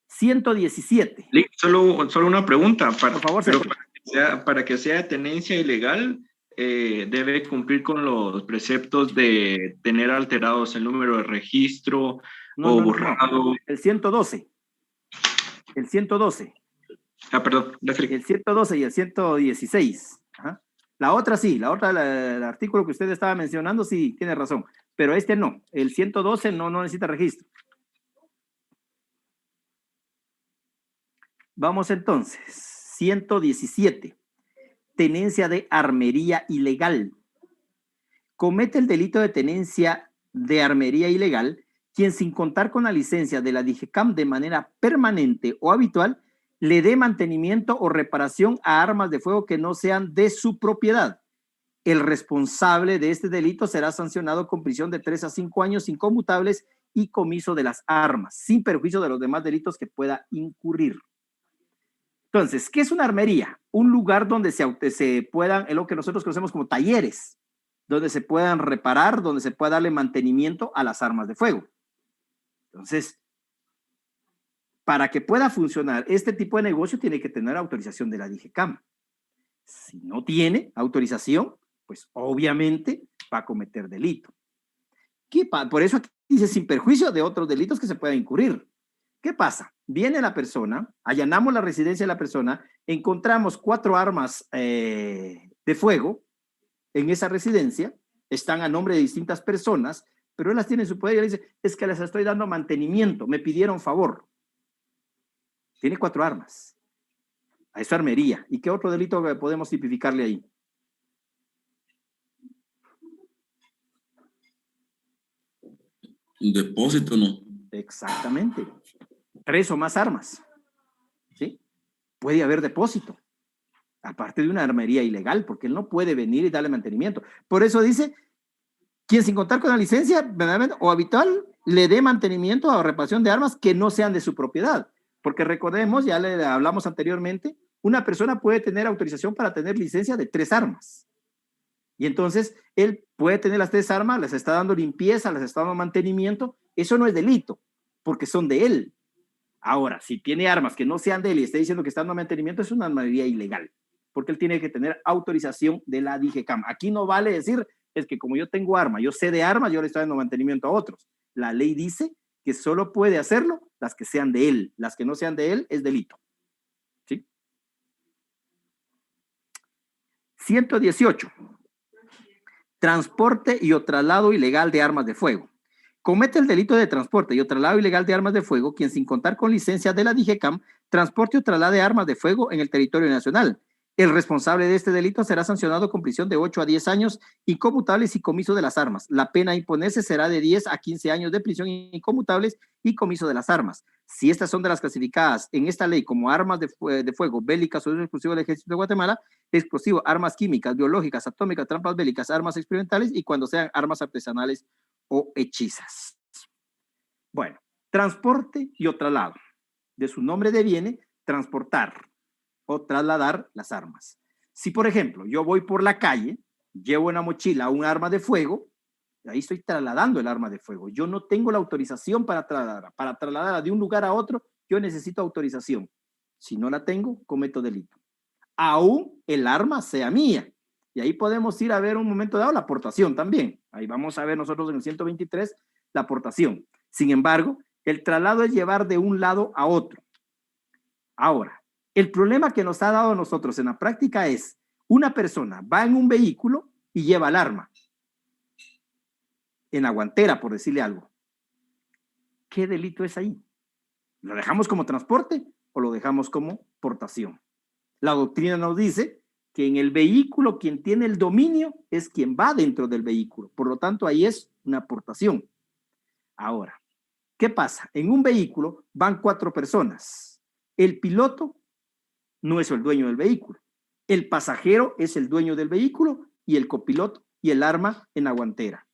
117. Solo una pregunta. Por favor, pero para que sea tenencia ilegal, debe cumplir con los preceptos de tener alterados el número de registro borrado. No. El 112. El 112. Perdón. El 112 y el 116. Ajá. La otra sí, el artículo que usted estaba mencionando sí, tiene razón, pero este no. El 112 no necesita registro. Vamos entonces. 117. Tenencia de armería ilegal. Comete el delito de tenencia de armería ilegal quien, sin contar con la licencia de la DIGECAM de manera permanente o habitual, le dé mantenimiento o reparación a armas de fuego que no sean de su propiedad. El responsable de este delito será sancionado con prisión de 3 a 5 años inconmutables y comiso de las armas, sin perjuicio de los demás delitos que pueda incurrir. Entonces, ¿qué es una armería? Un lugar donde se puedan, es lo que nosotros conocemos como talleres, donde se puedan reparar, donde se pueda darle mantenimiento a las armas de fuego. Entonces, para que pueda funcionar este tipo de negocio, tiene que tener autorización de la DIGECAM. Si no tiene autorización, pues obviamente va a cometer delito. Por eso aquí dice sin perjuicio de otros delitos que se puedan incurrir. ¿Qué pasa? Viene la persona, allanamos la residencia de la persona, encontramos 4 armas de fuego en esa residencia, están a nombre de distintas personas, pero él las tiene en su poder y le dice, es que les estoy dando mantenimiento, me pidieron favor. Tiene 4 armas. A eso armería. ¿Y qué otro delito podemos tipificarle ahí? Un depósito, ¿no? Exactamente. 3 o más armas. ¿Sí? Puede haber depósito. Aparte de una armería ilegal, porque él no puede venir y darle mantenimiento. Por eso dice, quien sin contar con la licencia o habitual le dé mantenimiento o reparación de armas que no sean de su propiedad. Porque recordemos, ya le hablamos anteriormente, una persona puede tener autorización para tener licencia de 3 armas. Y entonces él puede tener las 3 armas, les está dando limpieza, les está dando mantenimiento. Eso no es delito, porque son de él. Ahora, si tiene armas que no sean de él y está diciendo que está dando mantenimiento, es una armería ilegal, porque él tiene que tener autorización de la DIGECAM. Aquí no vale decir, es que como yo tengo armas, yo sé de armas, yo le estoy dando mantenimiento a otros. La ley dice que solo puede hacerlo las que sean de él. Las que no sean de él es delito. ¿Sí? 118. Transporte y o traslado ilegal de armas de fuego. Comete el delito de transporte y o traslado ilegal de armas de fuego quien, sin contar con licencia de la DIGECAM, transporte o traslade armas de fuego en el territorio nacional. El responsable de este delito será sancionado con prisión de 8 a 10 años inconmutables y comiso de las armas. La pena a imponerse será de 10 a 15 años de prisión inconmutables y comiso de las armas. Si estas son de las clasificadas en esta ley como armas de fuego bélicas o de uso exclusivo del Ejército de Guatemala, explosivos, armas químicas, biológicas, atómicas, trampas bélicas, armas experimentales y cuando sean armas artesanales o hechizas. Bueno, transporte y o traslado. De su nombre deviene transportar o trasladar las armas. Si, por ejemplo, yo voy por la calle, llevo en la mochila un arma de fuego, ahí estoy trasladando el arma de fuego. Yo no tengo la autorización para trasladarla de un lugar a otro, yo necesito autorización. Si no la tengo, cometo delito. Aún el arma sea mía. Y ahí podemos ir a ver un momento dado la aportación también. Ahí vamos a ver nosotros en el 123 la aportación. Sin embargo, el traslado es llevar de un lado a otro. Ahora, el problema que nos ha dado a nosotros en la práctica es una persona va en un vehículo y lleva el arma en la guantera, por decirle algo. ¿Qué delito es ahí? ¿Lo dejamos como transporte o lo dejamos como portación? La doctrina nos dice que en el vehículo quien tiene el dominio es quien va dentro del vehículo. Por lo tanto, ahí es una portación. Ahora, ¿qué pasa? En un vehículo van 4 personas. El piloto no es el dueño del vehículo. El pasajero es el dueño del vehículo y el copiloto y el arma en la guantera.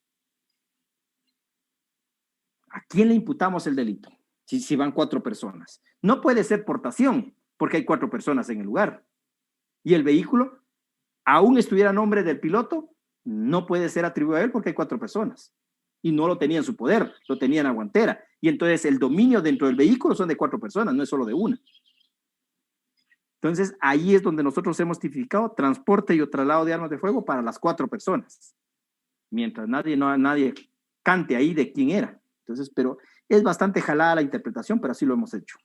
¿A quién le imputamos el delito? Si van 4 personas. No puede ser portación porque hay 4 personas en el lugar. Y el vehículo, aún estuviera a nombre del piloto, no puede ser atribuido a él porque hay 4 personas. Y no lo tenía en su poder, lo tenía en la guantera. Y entonces el dominio dentro del vehículo son de 4 personas, no es solo de una. Entonces ahí es donde nosotros hemos tipificado transporte y o traslado de armas de fuego para las 4 personas. Mientras nadie cante ahí de quién era. Entonces, pero es bastante jalada la interpretación, pero así lo hemos hecho.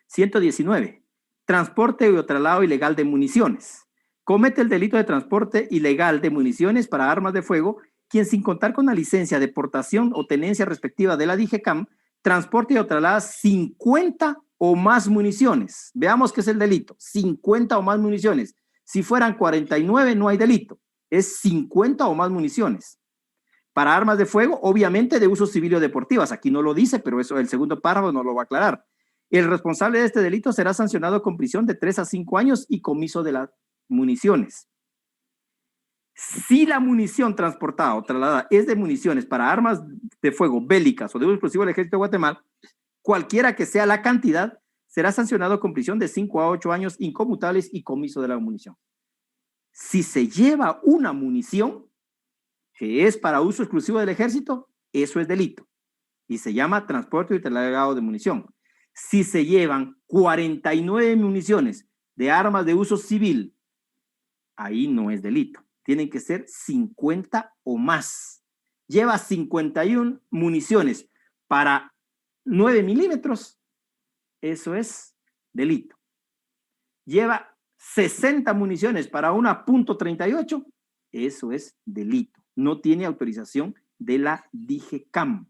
119. Transporte o traslado ilegal de municiones. Comete el delito de transporte ilegal de municiones para armas de fuego quien sin contar con la licencia de portación o tenencia respectiva de la DIGECAM, transporte o traslada 50 o más municiones. Veamos qué es el delito. 50 o más municiones. Si fueran 49 no hay delito. Es 50 o más municiones. Para armas de fuego, obviamente de uso civil o deportivas. Aquí no lo dice, pero eso el segundo párrafo no lo va a aclarar. El responsable de este delito será sancionado con prisión de 3 a 5 años y comiso de las municiones. Si la munición transportada o trasladada es de municiones para armas de fuego bélicas o de uso exclusivo del Ejército de Guatemala, cualquiera que sea la cantidad, será sancionado con prisión de 5 a 8 años inconmutables y comiso de la munición. Si se lleva una munición que es para uso exclusivo del Ejército, eso es delito y se llama transporte y traslado de munición. Si se llevan 49 municiones de armas de uso civil, ahí no es delito. Tienen que ser 50 o más. Lleva 51 municiones para 9 milímetros, eso es delito. Lleva 60 municiones para una .38, eso es delito. No tiene autorización de la DIGECAM.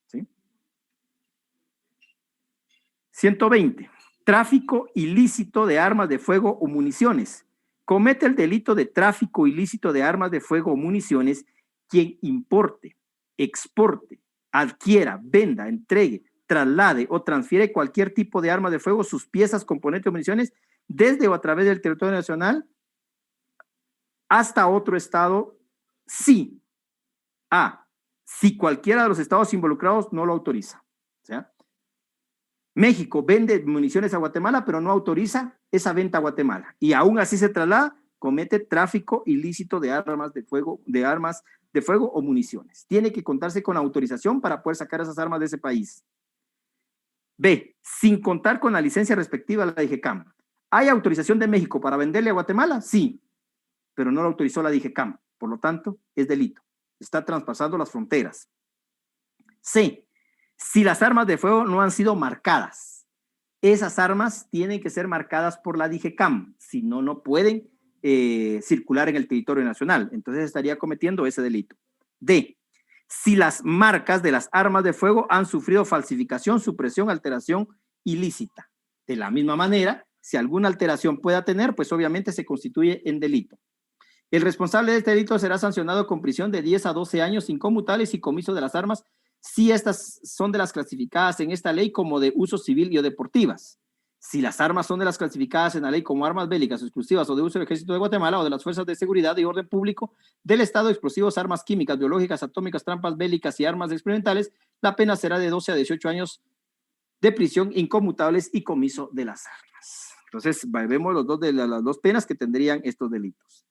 ¿Sí? 120. Tráfico ilícito de armas de fuego o municiones. Comete el delito de tráfico ilícito de armas de fuego o municiones quien importe, exporte, adquiera, venda, entregue, traslade o transfiere cualquier tipo de arma de fuego, sus piezas, componentes o municiones desde o a través del territorio nacional hasta otro estado si cualquiera de los estados involucrados no lo autoriza. O sea, México vende municiones a Guatemala, pero no autoriza esa venta a Guatemala. Y aún así se traslada, comete tráfico ilícito de armas de fuego o municiones. Tiene que contarse con autorización para poder sacar esas armas de ese país. B, sin contar con la licencia respectiva de la DIGECAM. ¿Hay autorización de México para venderle a Guatemala? Sí, pero no lo autorizó la DIGECAM. Por lo tanto, es delito. Está traspasando las fronteras. C, si las armas de fuego no han sido marcadas. Esas armas tienen que ser marcadas por la DIGECAM. Si no, no pueden circular en el territorio nacional. Entonces estaría cometiendo ese delito. D, si las marcas de las armas de fuego han sufrido falsificación, supresión, alteración ilícita. De la misma manera, si alguna alteración pueda tener, pues obviamente se constituye en delito. El responsable de este delito será sancionado con prisión de 10 a 12 años inconmutables y comiso de las armas si estas son de las clasificadas en esta ley como de uso civil y o deportivas. Si las armas son de las clasificadas en la ley como armas bélicas exclusivas o de uso del Ejército de Guatemala o de las Fuerzas de Seguridad y Orden Público del Estado, explosivos, armas químicas, biológicas, atómicas, trampas bélicas y armas experimentales, la pena será de 12 a 18 años de prisión inconmutables y comiso de las armas. Entonces, vemos las dos penas que tendrían estos delitos.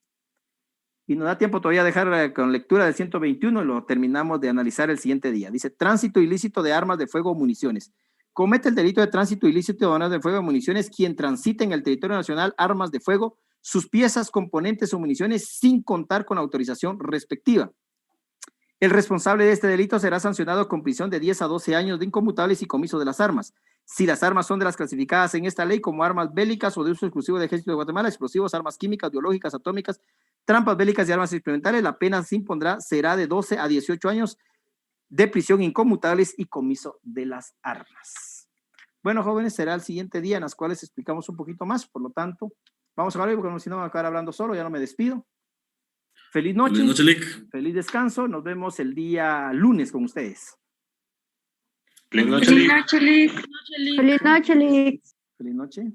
Y nos da tiempo todavía dejar con lectura del 121 y lo terminamos de analizar el siguiente día. Dice, tránsito ilícito de armas de fuego o municiones. Comete el delito de tránsito ilícito de armas de fuego o municiones quien transita en el territorio nacional armas de fuego, sus piezas, componentes o municiones sin contar con autorización respectiva. El responsable de este delito será sancionado con prisión de 10 a 12 años de inconmutables y comiso de las armas. Si las armas son de las clasificadas en esta ley como armas bélicas o de uso exclusivo del Ejército de Guatemala, explosivos, armas químicas, biológicas, atómicas, trampas bélicas y armas experimentales, la pena se impondrá será de 12 a 18 años de prisión inconmutables y comiso de las armas. Bueno, jóvenes, será el siguiente día en las cuales explicamos un poquito más. Por lo tanto, vamos a hablar porque si no me voy a acabar hablando solo, ya no me despido. Feliz noche. Feliz noche, Lick. Feliz descanso. Nos vemos el día lunes con ustedes. Feliz noche, Lick. Feliz noche, Lick. Feliz noche, Lick. Feliz noche.